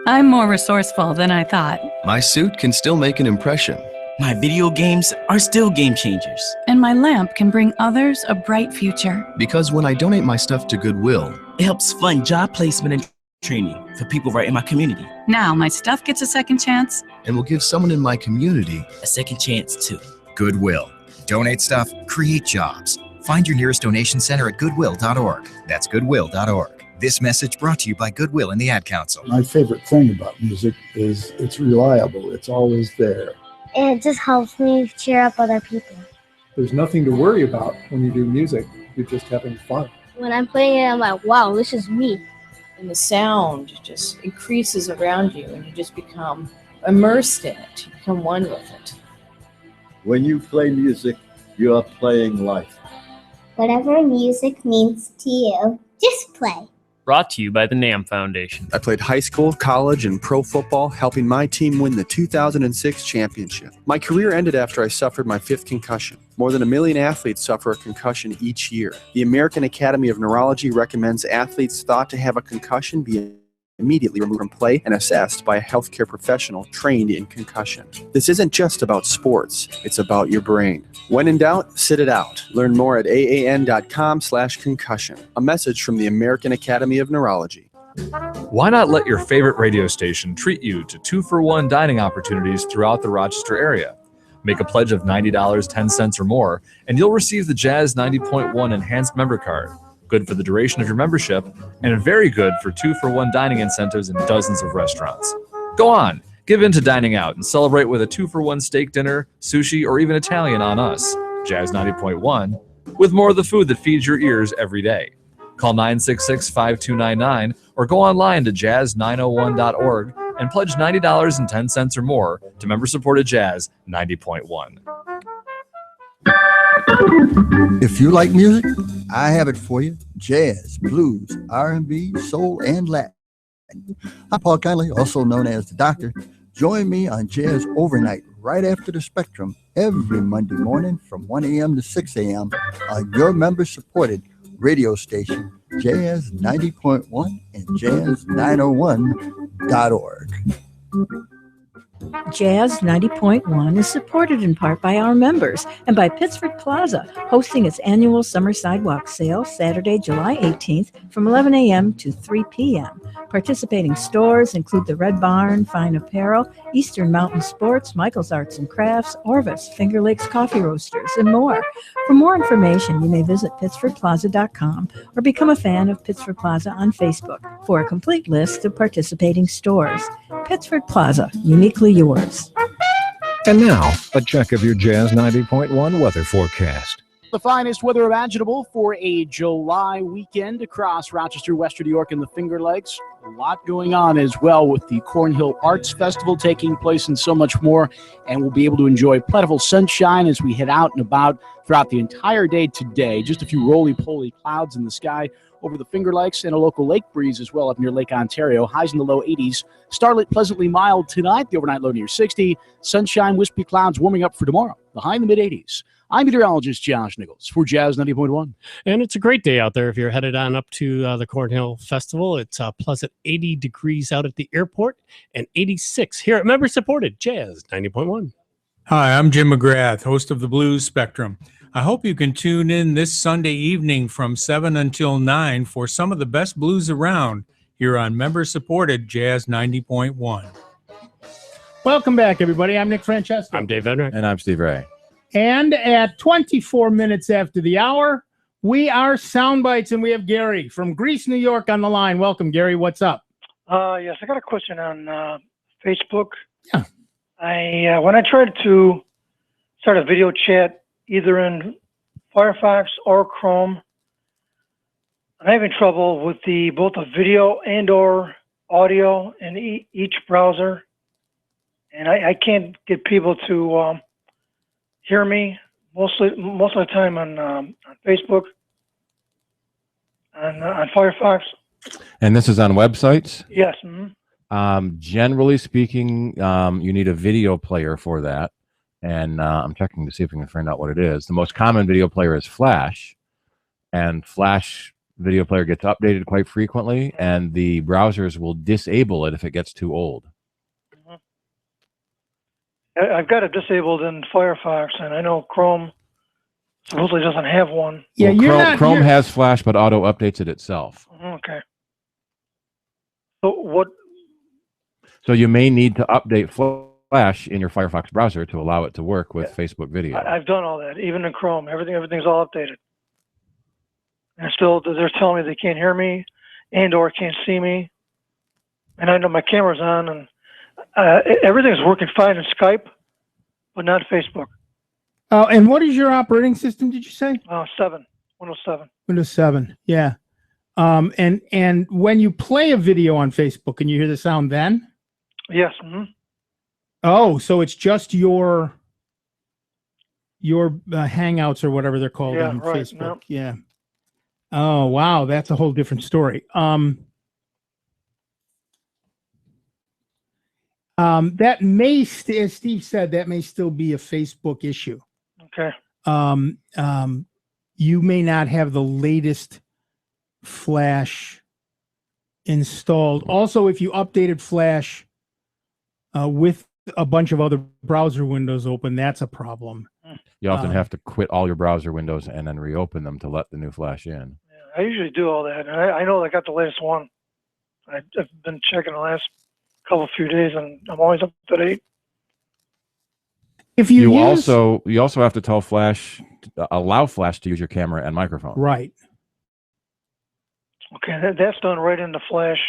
I'm more resourceful than I thought. My suit can still make an impression. My video games are still game changers. And my lamp can bring others a bright future. Because when I donate my stuff to Goodwill, it helps fund job placement and training for people right in my community. Now my stuff gets a second chance. And will give someone in my community a second chance too. Goodwill. Donate stuff, create jobs. Find your nearest donation center at goodwill.org. That's goodwill.org. This message brought to you by Goodwill and the Ad Council. My favorite thing about music is it's reliable. It's always there. And it just helps me cheer up other people. There's nothing to worry about when you do music. You're just having fun. When I'm playing it, I'm like, wow, this is me. And the sound just increases around you and you just become immersed in it. You become one with it. When you play music, you are playing life. Whatever music means to you, just play. Brought to you by the NAM Foundation. I played high school, college, and pro football, helping my team win the 2006 championship. My career ended after I suffered my 5th concussion. More than 1 million athletes suffer a concussion each year. The American Academy of Neurology recommends athletes thought to have a concussion be immediately removed from play and assessed by a healthcare professional trained in concussion. This isn't just about sports, it's about your brain. When in doubt, sit it out. Learn more at aan.com/concussion. A message from the American Academy of Neurology. Why not let your favorite radio station treat you to 2-for-1 dining opportunities throughout the Rochester area? Make a pledge of $90, 10 cents or more, and you'll receive the Jazz 90.1 Enhanced Member Card. Good for the duration of your membership, and very good for 2-for-1 dining incentives in dozens of restaurants. Go on, give in to dining out and celebrate with a 2-for-1 steak dinner, sushi, or even Italian on us, Jazz 90.1, with more of the food that feeds your ears every day. Call 966-5299 or go online to jazz901.org and pledge $90 and 10 cents or more to member-supported Jazz 90.1. If you like music, I have it for you. Jazz, blues, R&B, soul, and Latin. I'm Paul Conley, also known as The Doctor. Join me on Jazz Overnight right after the Spectrum every Monday morning from 1 a.m. to 6 a.m. on your member-supported radio station, Jazz 90.1 and jazz901.org. Jazz 90.1 is supported in part by our members and by Pittsford Plaza, hosting its annual summer sidewalk sale Saturday, July 18th from 11 a.m. to 3 p.m. Participating stores include the Red Barn, Fine Apparel, Eastern Mountain Sports, Michael's Arts and Crafts, Orvis, Finger Lakes Coffee Roasters, and more. For more information, you may visit pittsfordplaza.com or become a fan of Pittsford Plaza on Facebook for a complete list of participating stores. Pittsford Plaza, uniquely yours. And now, a check of your Jazz 90.1 weather forecast. The finest weather imaginable for a July weekend across Rochester, Western New York, and the Finger Lakes. A lot going on as well with the Cornhill Arts Festival taking place and so much more. And we'll be able to enjoy plentiful sunshine as we head out and about throughout the entire day today. Just a few roly-poly clouds in the sky over the Finger Lakes and a local lake breeze as well up near Lake Ontario. Highs in the low 80s. Starlit pleasantly mild tonight. The overnight low near 60. Sunshine, wispy clouds warming up for tomorrow. The high in the mid-80s. I'm meteorologist Josh Nichols for Jazz 90.1. And it's a great day out there if you're headed on up to the Cornhill Festival. It's a pleasant 80 degrees out at the airport and 86 here at member-supported Jazz 90.1. Hi, I'm Jim McGrath, host of the Blues Spectrum. I hope you can tune in this Sunday evening from 7 until 9 for some of the best blues around here on member-supported Jazz 90.1. Welcome back, everybody. I'm Nick Francesco. I'm Dave Enright. And I'm Steve Ray. And at 24 minutes after the hour, we are Sound Bytes, and we have Gary from Greece, New York on the line. Welcome, Gary. What's up? Yes, I got a question on Facebook. Yeah. When I tried to start a video chat either in Firefox or Chrome, I'm having trouble with both the video and or audio in each browser, and I can't get people to hear me most of the time on Facebook, on Firefox. And this is on websites? Yes. Mm-hmm. Generally speaking, you need a video player for that. And I'm checking to see if we can find out what it is. The most common video player is Flash. And Flash video player gets updated quite frequently. And the browsers will disable it if it gets too old. I've got it disabled in Firefox, and I know Chrome supposedly doesn't have one. Yeah, Well, Chrome has Flash, but auto updates it itself. Okay. So what? So you may need to update Flash in your Firefox browser to allow it to work with Facebook Video. I've done all that, even in Chrome. Everything's all updated. And still, they're telling me they can't hear me and or can't see me. And I know my camera's on, and everything's working fine in Skype, but not Facebook. Oh, and what is your operating system, did you say? Windows 7. Windows 7, yeah. And when you play a video on Facebook, can you hear the sound then? Yes. Mm-hmm. Oh, so it's just your Hangouts or whatever they're called on Facebook. Yeah. Oh, wow, that's a whole different story. That may, as Steve said, that may still be a Facebook issue. Okay. You may not have the latest Flash installed. Also, if you updated Flash with a bunch of other browser windows open, that's a problem. You often have to quit all your browser windows and then reopen them to let the new Flash in. I usually do all that, and I know I got the latest one. I've been checking the last few days, and I'm always up to date. If you also have to tell Flash, allow Flash to use your camera and microphone. Right. Okay, that's done right in the Flash.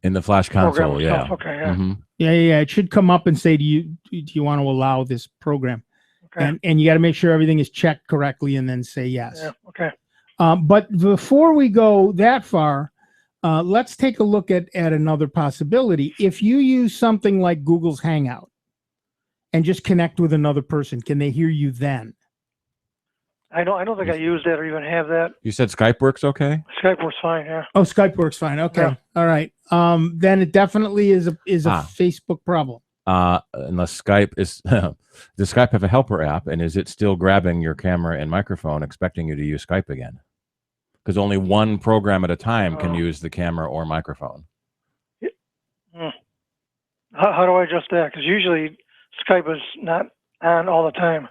In the Flash console, program yeah. itself. Okay, yeah. Mm-hmm. Yeah. It should come up and say, do you want to allow this program? Okay. And you got to make sure everything is checked correctly and then say yes. Yeah. Okay. But before we go that far, let's take a look at another possibility. If you use something like Google's Hangout and just connect with another person, can they hear you then? I don't think I use that or even have that. You said Skype works okay? Skype works fine, yeah. Oh, Skype works fine. Okay. Yeah. All right. Then it definitely is a Facebook problem. Unless Skype is, does Skype have a helper app, and is it still grabbing your camera and microphone, expecting you to use Skype again? Because only one program at a time can use the camera or microphone. How do I adjust that? Because usually Skype is not on all the time.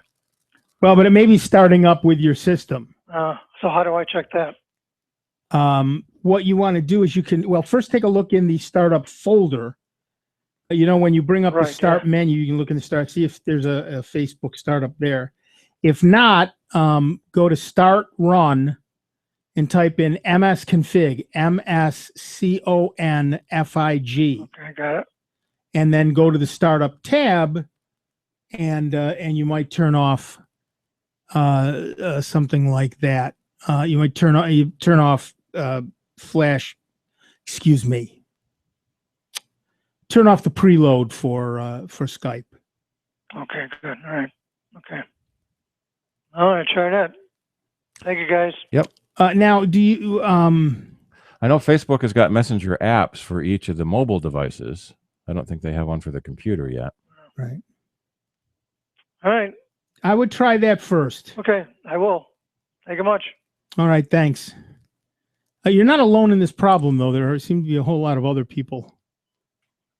Well, but it may be starting up with your system. So how do I check that? what you want to do is you can, well, first take a look in the startup folder. You know, when you bring up the start menu, you can look in the start, see if there's a Facebook startup there. If not, go to Start Run and type in msconfig, MSCONFIG. Okay, got it. And then go to the startup tab, and you might turn off something like that. You might turn off Flash. Excuse me. Turn off the preload for Skype. Okay, good. All right. Okay. All right, try that. Thank you, guys. Yep. Now, do you? I know Facebook has got messenger apps for each of the mobile devices. I don't think they have one for the computer yet. Right. All right. I would try that first. Okay, I will. Thank you much. All right, thanks. You're not alone in this problem, though. There seem to be a whole lot of other people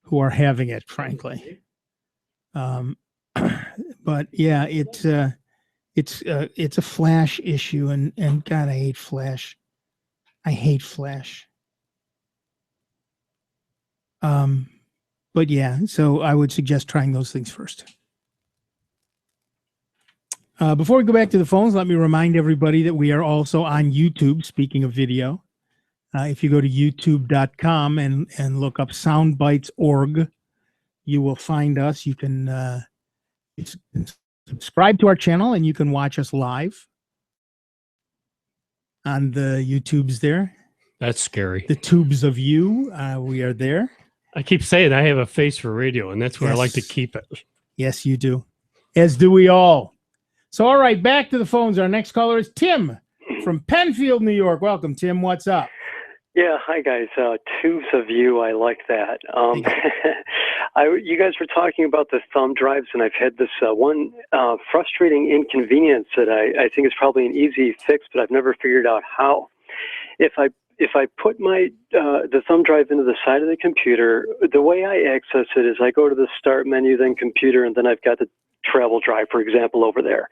who are having it, frankly. But yeah, it's a Flash issue, and God, I hate Flash. I hate Flash. But yeah, so I would suggest trying those things first. Before we go back to the phones, let me remind everybody that we are also on YouTube, speaking of video. If you go to youtube.com and look up soundbytes.org, you will find us. You can subscribe to our channel, and you can watch us live on the YouTubes there. That's scary. The tubes of you. We are there. I keep saying I have a face for radio, and that's where I like to keep it. Yes, you do. As do we all. So, all right, back to the phones. Our next caller is Tim from Penfield, New York. Welcome, Tim. What's up? Yeah, hi guys. Tubes of you, I like that. You guys were talking about the thumb drives, and I've had this one frustrating inconvenience that I think is probably an easy fix, but I've never figured out how. If I put my the thumb drive into the side of the computer, the way I access it is I go to the start menu, then computer, and then I've got the travel drive, for example, over there,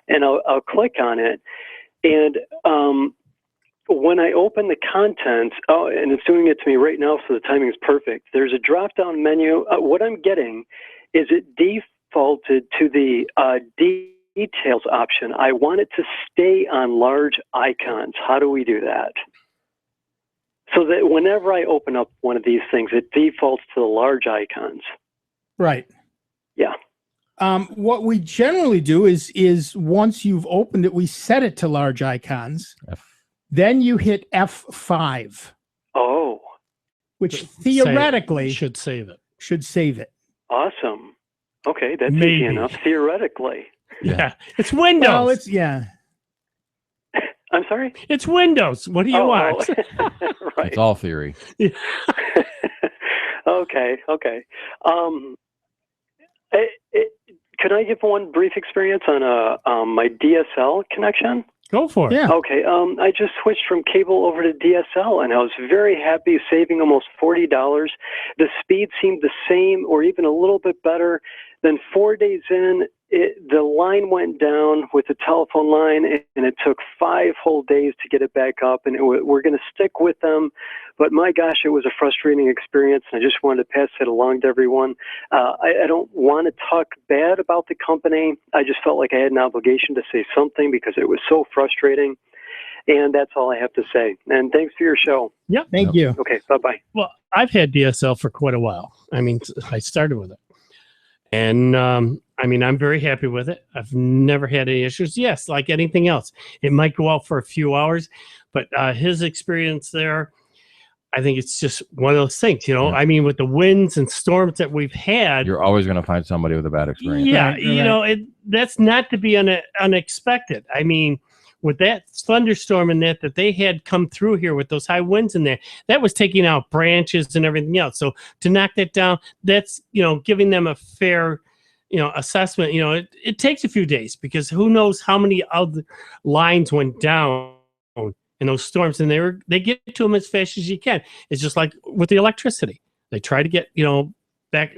and I'll click on it, and when I open the contents, and it's doing it to me right now, so the timing is perfect. There's a drop-down menu. What I'm getting is it defaulted to the details option. I want it to stay on large icons. How do we do that? So that whenever I open up one of these things, it defaults to the large icons. Right. Yeah. What we generally do is once you've opened it, we set it to large icons. Then you hit F5. Oh. Which theoretically should save it. Should save it. Awesome. Okay, that's Maybe. easy enough, theoretically. Yeah. It's Windows. Well, it's, yeah. I'm sorry? It's Windows. What do you want? Right. It's all theory. Okay. Could I give one brief experience on my DSL connection? Go for it. Yeah. Okay. I just switched from cable over to DSL, and I was very happy, saving almost $40. The speed seemed the same, or even a little bit better. Then 4 days in, the line went down with the telephone line, and it took 5 whole days to get it back up. And we're going to stick with them, but my gosh, it was a frustrating experience, and I just wanted to pass it along to everyone. I don't want to talk bad about the company. I just felt like I had an obligation to say something because it was so frustrating. And that's all I have to say. And thanks for your show. Yep. Thank you. Okay, bye-bye. Well, I've had DSL for quite a while. I mean, I started with it. And I mean, I'm very happy with it. I've never had any issues. Yes, like anything else, it might go out for a few hours, but his experience there, I think it's just one of those things, you know. Yeah. I mean, with the winds and storms that we've had, you're always going to find somebody with a bad experience. Yeah, Right. you know, that's not to be unexpected. I mean, with that thunderstorm and that they had come through here with those high winds in there, that was taking out branches and everything else. So to knock that down, that's, you know, giving them a fair, you know, assessment. You know, it takes a few days because who knows how many other lines went down in those storms, and they get to them as fast as you can. It's just like with the electricity. They try to get, you know,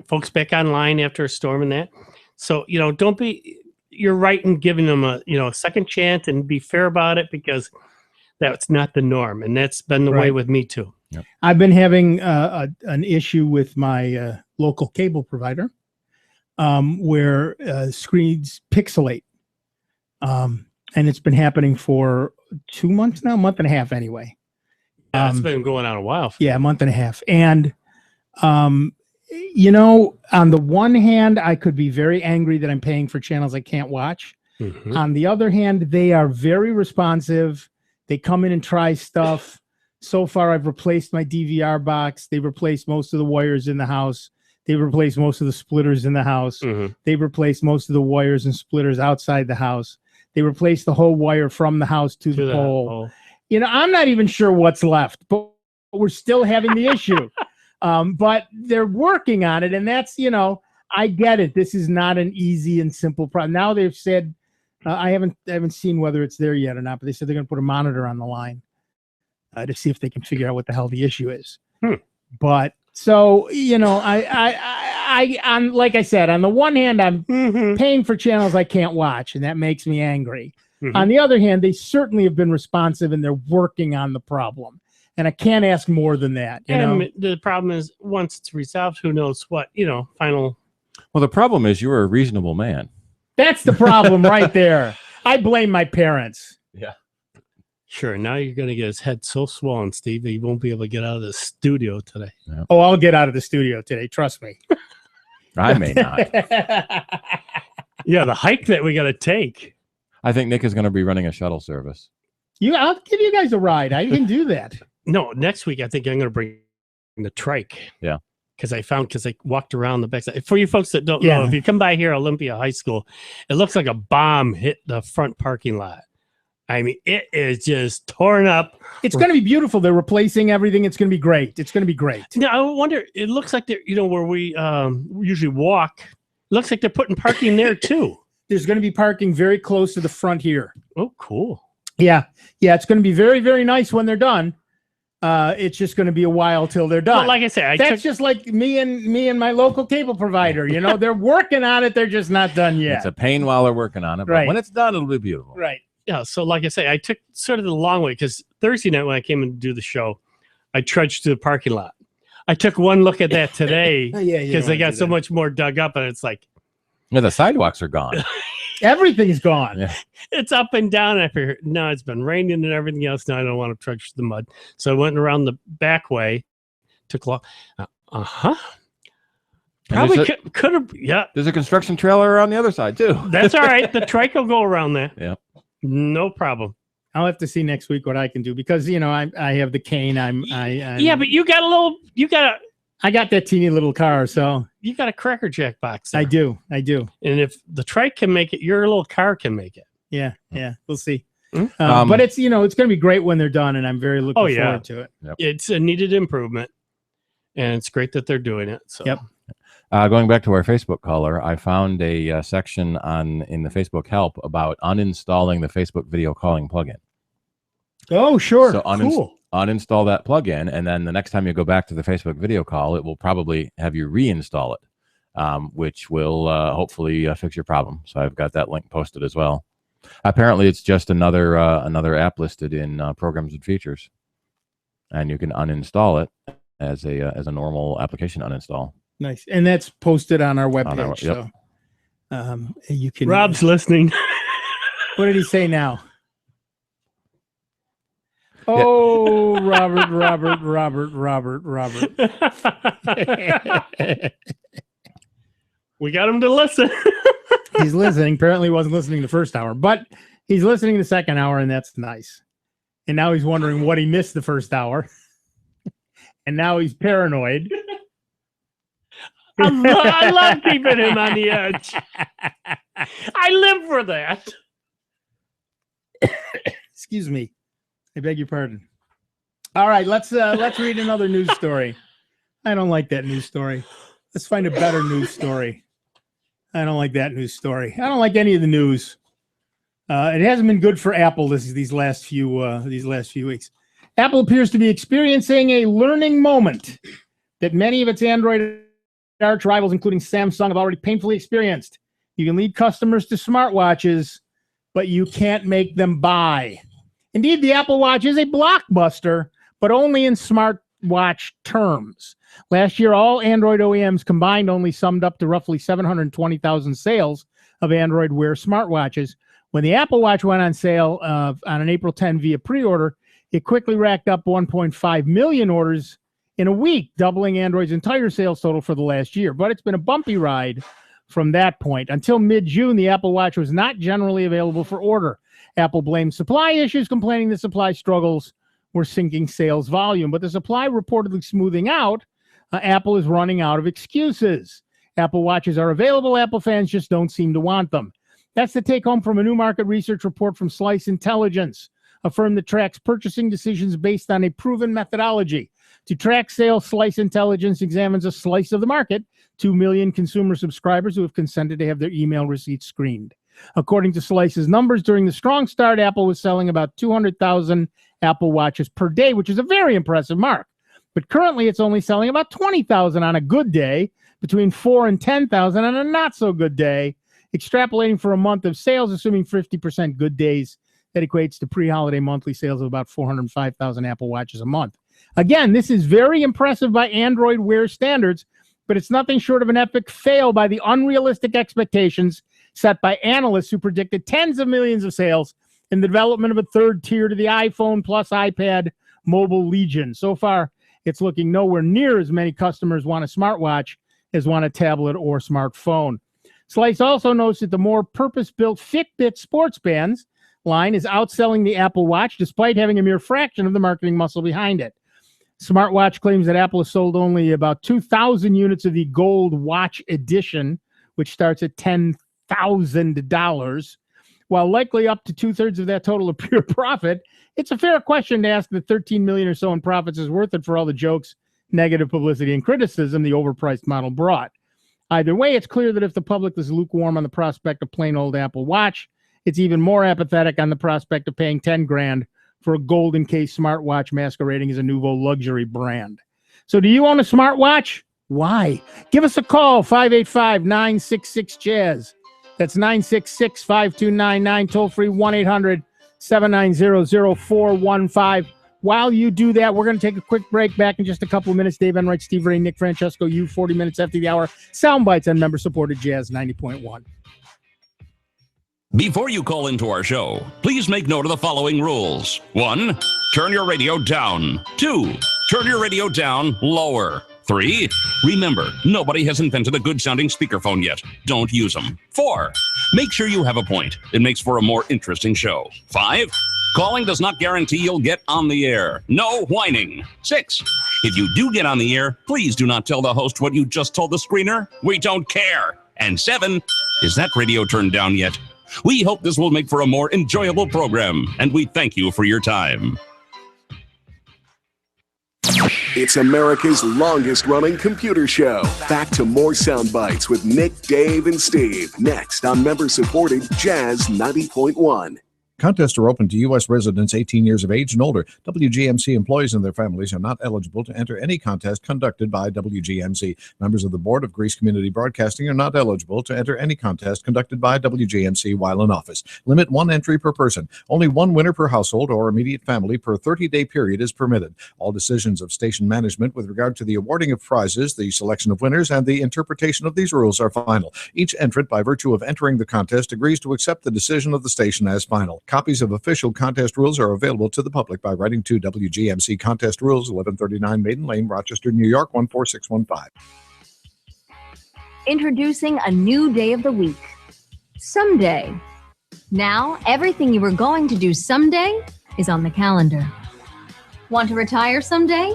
folks back online after a storm and that. So, you know, you're right in giving them a second chance and be fair about it, because that's not the norm, and that's been the way with me too. I've been having an issue with my local cable provider where screens pixelate. And it's been happening for 2 months now, month and a half anyway. Yeah, it's been going on a while. Yeah, a month and a half. And, you know, on the one hand, I could be very angry that I'm paying for channels I can't watch. Mhm. On the other hand, they are very responsive. They come in and try stuff. So far, I've replaced my DVR box. They've replaced most of the wires in the house. They've replaced most of the splitters in the house. They've replaced most of the wires and splitters outside the house. They replaced the whole wire from the house to the pole. You know, I'm not even sure what's left, but we're still having the issue. But they're working on it, and that's, you know, I get it. This is not an easy and simple problem. Now they've said, I haven't seen whether it's there yet or not, but they said they're going to put a monitor on the line to see if they can figure out what the hell the issue is. But so, you know, I'm like I said, on the one hand, I'm paying for channels I can't watch, and that makes me angry. On the other hand, they certainly have been responsive, and they're working on the problem. And I can't ask more than that. You know? The problem is, once it's resolved, who knows what, you know, final. Well, the problem is you're a reasonable man. That's the problem right there. I blame my parents. Yeah. Sure. Now you're going to get his head so swollen, Steve, that he won't be able to get out of the studio today. Oh, I'll get out of the studio today. Trust me. I may not. Yeah, the hike that we got to take. I think Nick is going to be running a shuttle service. I'll give you guys a ride. I can do that. No, next week I think I'm going to bring the trike. Yeah. Because I walked around the backside. For you folks that don't know, if you come by here, Olympia High School, it looks like a bomb hit the front parking lot. I mean, it is just torn up. It's going to be beautiful. They're replacing everything. It's going to be great. It's going to be great. Now, I wonder, it looks like they're, you know, where we usually walk, looks like they're putting parking there too. There's going to be parking very close to the front here. Oh, cool. Yeah. Yeah. It's going to be very, very nice when they're done. It's just going to be a while till they're done. Well, like I said, that's just like me and my local cable provider. You know, they're working on it. They're just not done yet. It's a pain while they're working on it, but Right. when it's done, it'll be beautiful. Right. Yeah. So, like I say, I took sort of the long way because Thursday night when I came in to do the show, I trudged to the parking lot. I took one look at that today because they got so much more dug up, and it's like, yeah, the sidewalks are gone. Everything's gone. Yeah. It's up and down. I figured, no, it's been raining and everything else. Now I don't want to trudge through the mud. So I went around the back way. Took a long. Probably could have. Yeah. There's a construction trailer on the other side too. That's all right. The trike will go around there. Yeah. No problem. I'll have to see next week what I can do because, you know, I have the cane. Yeah, but you got I got that teeny little car, so you got a Cracker Jack box there. I do. And if the trike can make it, your little car can make it. Yeah, we'll see. But it's, you know, it's going to be great when they're done, and I'm very looking forward to it. Yep. It's a needed improvement, and it's great that they're doing it. So. Yep. Going back to our Facebook caller, I found a section in the Facebook help about uninstalling the Facebook video calling plugin. Oh, sure. So cool. Uninstall that plugin, and then the next time you go back to the Facebook video call, it will probably have you reinstall it, which will hopefully fix your problem. So I've got that link posted as well. Apparently, it's just another app listed in programs and features, and you can uninstall it as a normal application uninstall. Nice, and that's posted on our webpage. Yep. So you can. Rob's listening. What did he say now? Oh, Robert. We got him to listen. He's listening. Apparently, he wasn't listening the first hour, but he's listening the second hour, and that's nice. And now he's wondering what he missed the first hour. And now he's paranoid. I love keeping him on the edge. I live for that. Excuse me. I beg your pardon. All right, let's read another news story. I don't like that news story. Let's find a better news story. I don't like that news story. I don't like any of the news. It hasn't been good for Apple these last few weeks. Apple appears to be experiencing a learning moment that many of its Android arch rivals, including Samsung, have already painfully experienced. You can lead customers to smartwatches, but you can't make them buy. Indeed, the Apple Watch is a blockbuster, but only in smartwatch terms. Last year, all Android OEMs combined only summed up to roughly 720,000 sales of Android Wear smartwatches. When the Apple Watch went on sale on an April 10 via pre-order, it quickly racked up 1.5 million orders in a week, doubling Android's entire sales total for the last year. But it's been a bumpy ride from that point. Until mid-June, the Apple Watch was not generally available for order. Apple blamed supply issues, complaining the supply struggles were sinking sales volume. But the supply reportedly smoothing out, Apple is running out of excuses. Apple Watches are available. Apple fans just don't seem to want them. That's the take home from a new market research report from Slice Intelligence, a firm that tracks purchasing decisions based on a proven methodology. To track sales, Slice Intelligence examines a slice of the market, 2 million consumer subscribers who have consented to have their email receipts screened. According to Slice's numbers, during the strong start, Apple was selling about 200,000 Apple Watches per day, which is a very impressive mark. But currently, it's only selling about 20,000 on a good day, between 4,000 and 10,000 on a not-so-good day. Extrapolating for a month of sales, assuming 50% good days, that equates to pre-holiday monthly sales of about 405,000 Apple Watches a month. Again, this is very impressive by Android Wear standards, but it's nothing short of an epic fail by the unrealistic expectations set by analysts who predicted tens of millions of sales in the development of a third tier to the iPhone plus iPad mobile legion. So far, it's looking nowhere near as many customers want a smartwatch as want a tablet or smartphone. Slice also notes that the more purpose-built Fitbit sports bands line is outselling the Apple Watch despite having a mere fraction of the marketing muscle behind it. Smartwatch claims that Apple has sold only about 2,000 units of the Gold Watch Edition, which starts at $10,000. While likely up to two-thirds of that total of pure profit, it's a fair question to ask that 13 million or so in profits is worth it for all the jokes, negative publicity, and criticism the overpriced model brought. Either way, it's clear that if the public is lukewarm on the prospect of plain old Apple Watch, it's even more apathetic on the prospect of paying $10,000 for a golden case smartwatch masquerading as a nouveau luxury brand. So do you own a smartwatch? Why? Give us a call, 585-966-JAZZ. That's 966-5299, toll free 1-800-790-0415. While you do that, we're going to take a quick break. Back in just a couple of minutes. Dave Enright, Steve Ray, Nick Francesco, you 40 minutes after the hour. Sound Bytes and member-supported Jazz 90.1. Before you call into our show, please make note of the following rules. 1, turn your radio down. 2, turn your radio down lower. 3, remember, nobody has invented a good-sounding speakerphone yet. Don't use them. 4, make sure you have a point. It makes for a more interesting show. 5, calling does not guarantee you'll get on the air. No whining. 6, if you do get on the air, please do not tell the host what you just told the screener. We don't care. And 7, is that radio turned down yet? We hope this will make for a more enjoyable program, and we thank you for your time. It's America's longest-running computer show. Back to more Sound Bites with Nick, Dave, and Steve. Next on member-supported Jazz 90.1. Contests are open to U.S. residents 18 years of age and older. WGMC employees and their families are not eligible to enter any contest conducted by WGMC. Members of the Board of Greece Community Broadcasting are not eligible to enter any contest conducted by WGMC while in office. Limit 1 entry per person. Only 1 winner per household or immediate family per 30-day period is permitted. All decisions of station management with regard to the awarding of prizes, the selection of winners, and the interpretation of these rules are final. Each entrant, by virtue of entering the contest, agrees to accept the decision of the station as final. Copies of official contest rules are available to the public by writing to WGMC Contest Rules, 1139 Maiden Lane, Rochester, New York, 14615. Introducing a new day of the week. Someday. Now, everything you were going to do someday is on the calendar. Want to retire someday?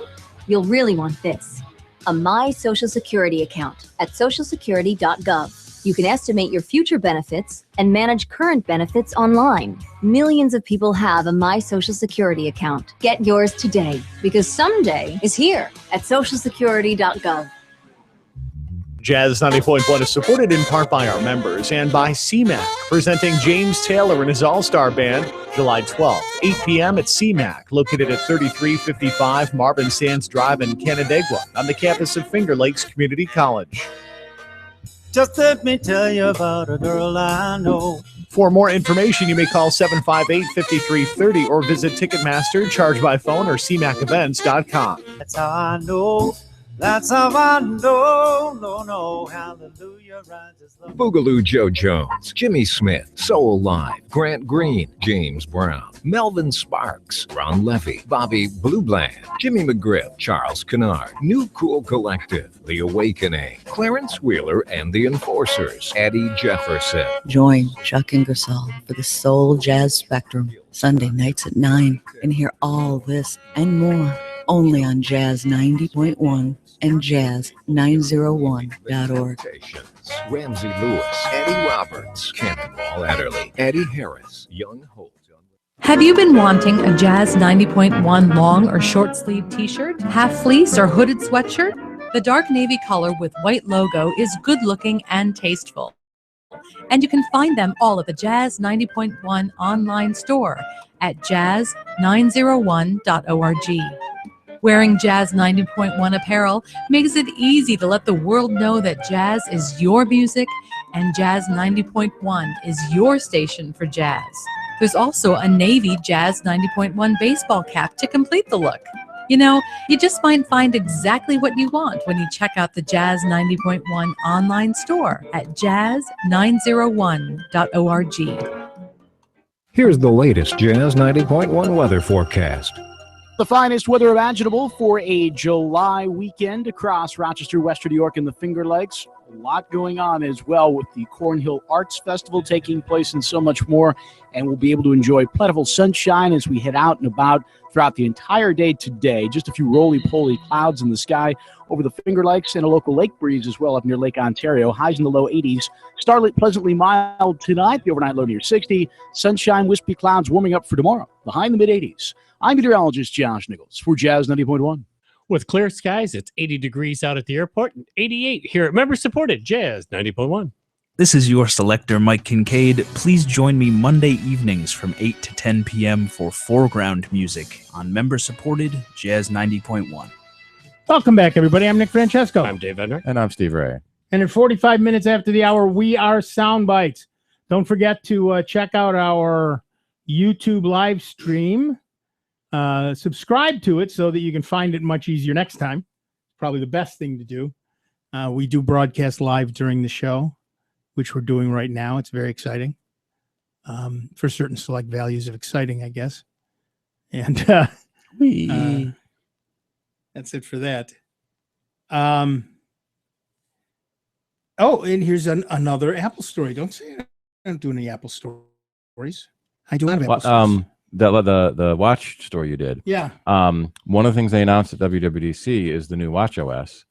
You'll really want this. A My Social Security account at socialsecurity.gov. You can estimate your future benefits and manage current benefits online. Millions of people have a My Social Security account. Get yours today, because someday is here at socialsecurity.gov. Jazz 90.1 is supported in part by our members and by CMAC, presenting James Taylor and his All-Star Band, July 12th, 8 p.m. at CMAC, located at 3355 Marvin Sands Drive in Canandaigua, on the campus of Finger Lakes Community College. Just let me tell you about a girl I know. For more information, you may call 758-5330 or visit Ticketmaster, charge by phone, or cmacevents.com. That's how I know. That's how I know. No, hallelujah. Boogaloo Joe Jones, Jimmy Smith, Soul Live, Grant Green, James Brown, Melvin Sparks, Ron Levy, Bobby Blue Bland, Jimmy McGriff, Charles Kennard, New Cool Collective, The Awakening, Clarence Wheeler and the Enforcers, Eddie Jefferson. Join Chuck Ingersoll for the Soul Jazz Spectrum, Sunday nights at 9, and hear all this and more only on Jazz 90.1 and jazz901.org. Ramsey Lewis, Eddie Roberts, Cannonball Adderley, Eddie Harris, Young Holt. Have you been wanting a Jazz 90.1 long or short sleeve t-shirt, half fleece or hooded sweatshirt? The dark navy color with white logo is good looking and tasteful. And you can find them all at the Jazz 90.1 online store at jazz901.org. Wearing Jazz 90.1 apparel makes it easy to let the world know that jazz is your music and Jazz 90.1 is your station for jazz. There's also a navy Jazz 90.1 baseball cap to complete the look. You know, you just might find exactly what you want when you check out the Jazz 90.1 online store at jazz901.org. Here's the latest Jazz 90.1 weather forecast. The finest weather imaginable for a July weekend across Rochester, Western New York, and the Finger Lakes. A lot going on as well with the Cornhill Arts Festival taking place and so much more. And we'll be able to enjoy plentiful sunshine as we head out and about throughout the entire day today. Just a few roly-poly clouds in the sky over the Finger Lakes and a local lake breeze as well up near Lake Ontario. Highs in the low 80s. Starlit pleasantly mild tonight. The overnight low near 60. Sunshine, wispy clouds warming up for tomorrow. The high in the mid-80s. I'm meteorologist Josh Nichols for Jazz 90.1. With clear skies, it's 80 degrees out at the airport and 88 here at member-supported Jazz 90.1. This is your selector, Mike Kincaid. Please join me Monday evenings from 8 to 10 p.m. for foreground music on member-supported Jazz 90.1. Welcome back, everybody. I'm Nick Francesco. I'm Dave Edner. And I'm Steve Ray. And at 45 minutes after the hour, we are Sound Bytes. Don't forget to check out our YouTube live stream. Subscribe to it so that you can find it much easier next time. Probably the best thing to do. We do broadcast live during the show, which we're doing right now. It's very exciting for certain select values of exciting, I guess. And that's it for that. Oh, and here's another Apple story. Don't say I don't do any Apple stories. I do a lot of Apple stories. The watch store you did. Yeah. One of the things they announced at WWDC is the new Watch OS.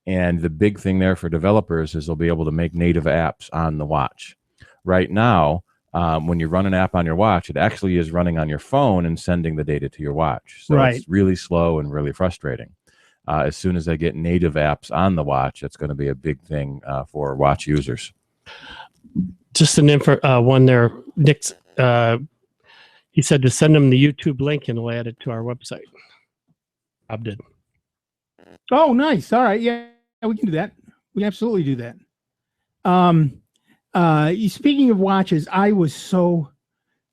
And the big thing there for developers is they'll be able to make native apps on the watch. Right now, when you run an app on your watch, it actually is running on your phone and sending the data to your watch. So right. It's really slow and really frustrating. As soon as they get native apps on the watch, it's going to be a big thing for watch users. Just an one there, Nick's. He said to send him the YouTube link and we'll add it to our website. Bob did. Oh, nice. All right. Yeah, we can do that. We absolutely do that. Speaking of watches, I was so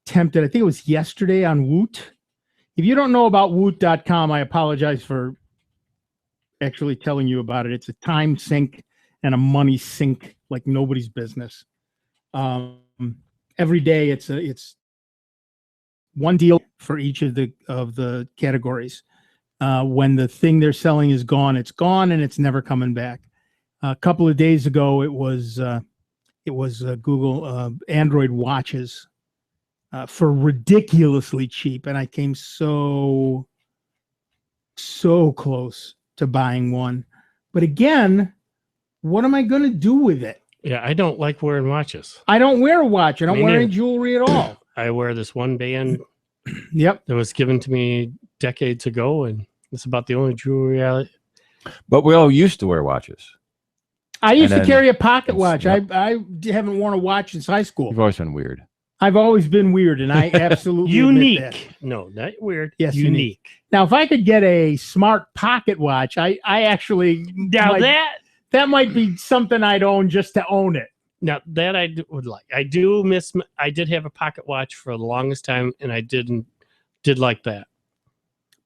tempted. I think it was yesterday on Woot. If you don't know about Woot.com, I apologize for actually telling you about it. It's a time sink and a money sink like nobody's business. Every day it's one deal for each of the categories. When the thing they're selling is gone, it's gone and it's never coming back. A couple of days ago, it was Google Android watches for ridiculously cheap, and I came so close to buying one. But again, what am I going to do with it? Yeah, I don't like wearing watches. I don't wear a watch. I don't wear any jewelry at all. I wear this one band. Yep. That was given to me decades ago, and it's about the only jewelry I. But we all used to wear watches. I used to carry a pocket watch. Yep. I haven't worn a watch since high school. You've always been weird. I've always been weird, and I absolutely unique. Admit that. No, not weird. Yes, unique. Now, if I could get a smart pocket watch, I actually now that might be something I'd own just to own it. Now that would like. I do miss. I did have a pocket watch for the longest time, and I did like that.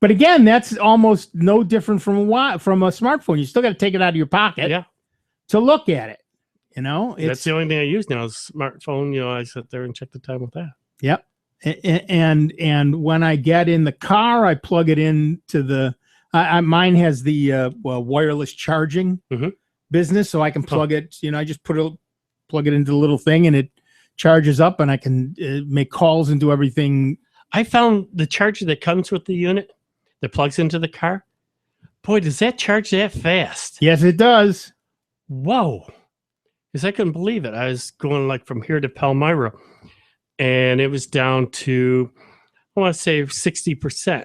But again, that's almost no different from a smartphone. You still got to take it out of your pocket to look at it. You know, that's the only thing I use now is smartphone. You know, I sit there and check the time with that. Yep. And when I get in the car, I plug it into the. Mine has the wireless charging business, so I can plug it. You know, I just plug it into the little thing, and it charges up, and I can make calls and do everything. I found the charger that comes with the unit that plugs into the car. Boy, does that charge that fast? Yes, it does. Whoa. Because I couldn't believe it. I was going like from here to Palmyra, and it was down to, I want to say 60%.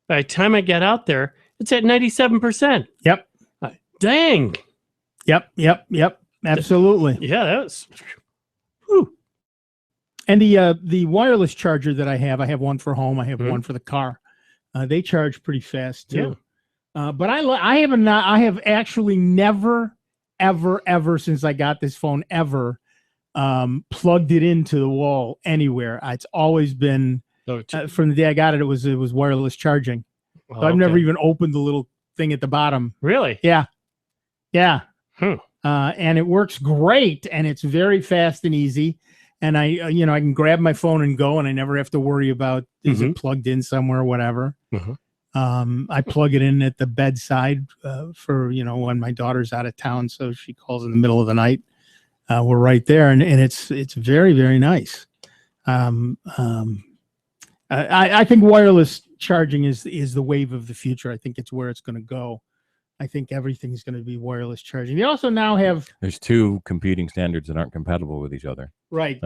By the time I get out there, it's at 97%. Yep. Dang. Yep. Absolutely. Yeah, that was. Whew. And the wireless charger that I have one for home. I have one for the car. They charge pretty fast too. Yeah. But I have actually never, ever since I got this phone ever plugged it into the wall anywhere. It's always been from the day I got it. It was wireless charging. So I've never even opened the little thing at the bottom. Really? Yeah. And it works great, and it's very fast and easy. And I can grab my phone and go, and I never have to worry about is it plugged in somewhere or whatever. I plug it in at the bedside for when my daughter's out of town, so she calls in the middle of the night. We're right there, and it's very, very nice. I think wireless charging is the wave of the future. I think it's where it's going to go. I think everything's going to be wireless charging. They also now have there's two competing standards that aren't compatible with each other. Right.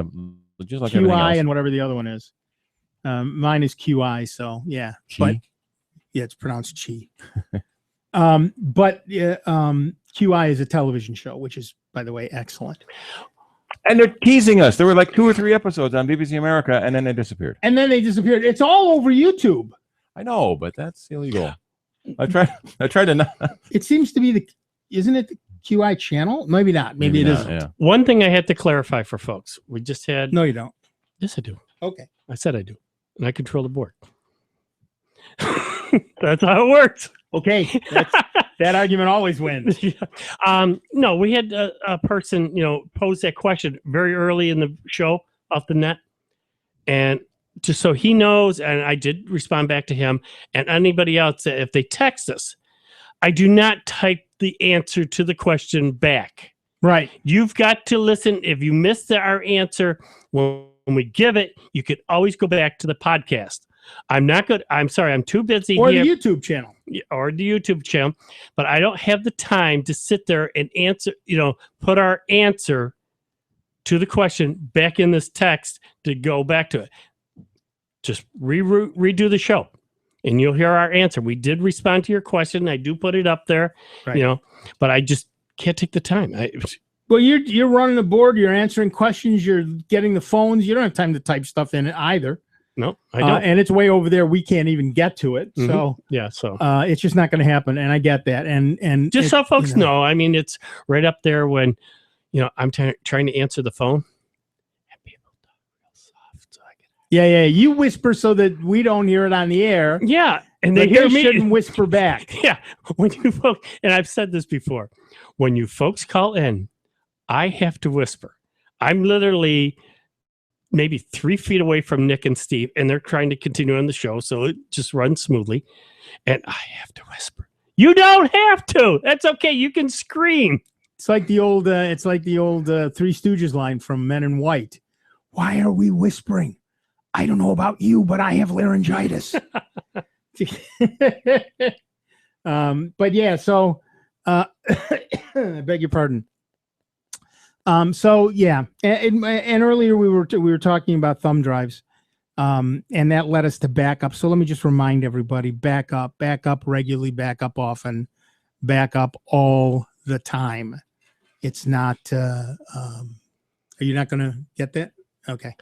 Just like QI and whatever the other one is. Mine is QI, so yeah. Qi? But yeah, it's pronounced Chi. But QI is a television show, which is, by the way, excellent. And they're teasing us. There were like 2 or 3 episodes on BBC America, and then they disappeared. It's all over YouTube. I know, but that's illegal. I tried to not. It seems to be isn't it the QI channel? Maybe not. Maybe it isn't. Yeah. One thing I had to clarify for folks. We just had. No, you don't. Yes, I do. Okay. I said I do. And I control the board. That's how it works. Okay. That argument always wins. No, we had a person, pose that question very early in the show off the net. And just so he knows, and I did respond back to him and anybody else, if they text us, I do not type the answer to the question back. Right. You've got to listen. If you missed our answer when we give it, you could always go back to the podcast. I'm not good. I'm sorry. I'm too busy or here. The YouTube channel. Or the YouTube channel. But I don't have the time to sit there and answer, put our answer to the question back in this text to go back to it. Just redo the show and you'll hear our answer. We did respond to your question. I do put it up there, right. But I just can't take the time. Well, you're running the board. You're answering questions. You're getting the phones. You don't have time to type stuff in it either. No, I don't. And it's way over there. We can't even get to it. Mm-hmm. So yeah, so it's just not going to happen. And I get that. And just so folks know, I mean, it's right up there when, I'm trying to answer the phone. And people talk real soft. So yeah. You whisper so that we don't hear it on the air. Yeah. And they hear me. Shouldn't whisper back. Yeah. When you folks, and I've said this before, when you folks call in, I have to whisper. I'm literally maybe 3 feet away from Nick and Steve, and they're trying to continue on the show, so it just runs smoothly. And I have to whisper. You don't have to. That's okay. You can scream. It's like the old. Three Stooges line from Men in White. Why are we whispering? I don't know about you, but I have laryngitis. But yeah, so I beg your pardon. So yeah, and earlier we were talking about thumb drives, and that led us to backup. So let me just remind everybody: back up regularly, back up often, back up all the time. It's not. Are you not going to get that? Okay.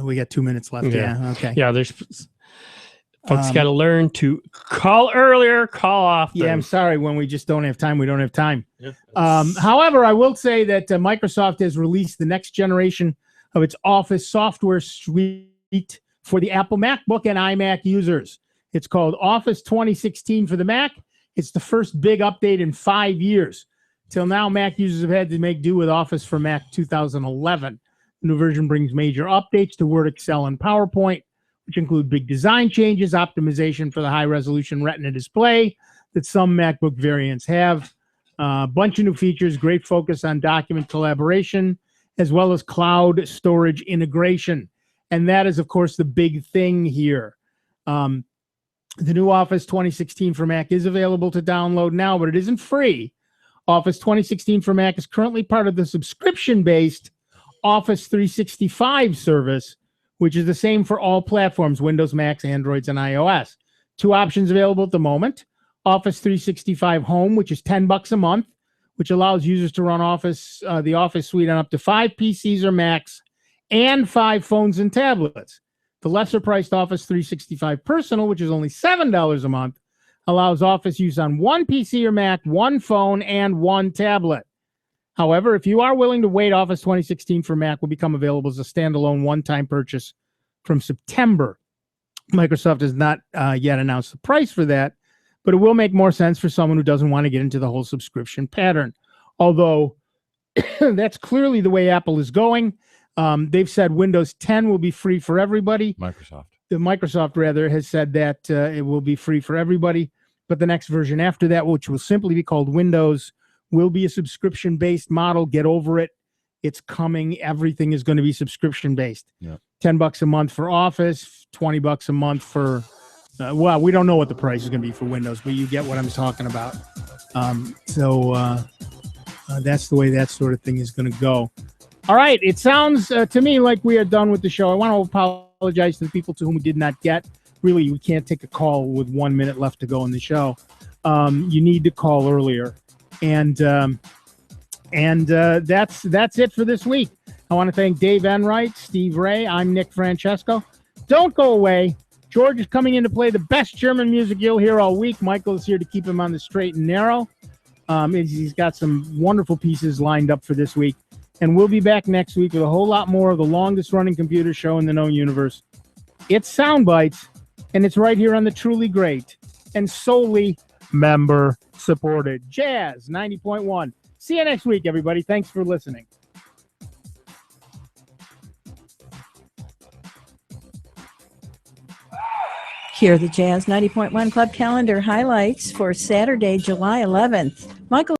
We got 2 minutes left. Yeah. Okay. Yeah. There's Folks got to learn to call earlier, call often. Yeah, I'm sorry. When we just don't have time, we don't have time. Yeah, However, I will say that Microsoft has released the next generation of its Office software suite for the Apple MacBook and iMac users. It's called Office 2016 for the Mac. It's the first big update in 5 years. Till now, Mac users have had to make do with Office for Mac 2011. The new version brings major updates to Word, Excel, and PowerPoint, which include big design changes, optimization for the high-resolution Retina display that some MacBook variants have, a bunch of new features, great focus on document collaboration, as well as cloud storage integration. And that is, of course, the big thing here. The new Office 2016 for Mac is available to download now, but it isn't free. Office 2016 for Mac is currently part of the subscription-based Office 365 service, which is the same for all platforms, Windows, Macs, Androids, and iOS. Two options available at the moment. Office 365 Home, which is $10 a month, which allows users to run the Office suite on up to 5 PCs or Macs and 5 phones and tablets. The lesser-priced Office 365 Personal, which is only $7 a month, allows Office use on 1 PC or Mac, 1 phone, and 1 tablet. However, if you are willing to wait, Office 2016 for Mac will become available as a standalone one-time purchase from September. Microsoft has not yet announced the price for that, but it will make more sense for someone who doesn't want to get into the whole subscription pattern. Although that's clearly the way Apple is going. They've said Windows 10 will be free for everybody. Microsoft rather has said that it will be free for everybody, but the next version after that, which will simply be called Windows, will be a subscription-based model. Get over it. It's coming. Everything is going to be subscription-based. Yeah. $10 a month for Office, $20 a month for, well, we don't know what the price is going to be for Windows, but you get what I'm talking about. That's the way that sort of thing is going to go. All right. It sounds to me like we are done with the show. I want to apologize to the people to whom we did not get. Really, we can't take a call with 1 minute left to go in the show. You need to call earlier. And that's it for this week. I want to thank Dave Enright, Steve Ray. I'm Nick Francesco. Don't go away. George is coming in to play the best German music you'll hear all week. Michael is here to keep him on the straight and narrow. He's got some wonderful pieces lined up for this week. And we'll be back next week with a whole lot more of the longest running computer show in the known universe. It's Sound Bytes, and it's right here on the truly great and solely member supported Jazz 90.1. See you next week, everybody. Thanks for listening. Here are the Jazz 90.1 Club calendar highlights for Saturday, July 11th. Michael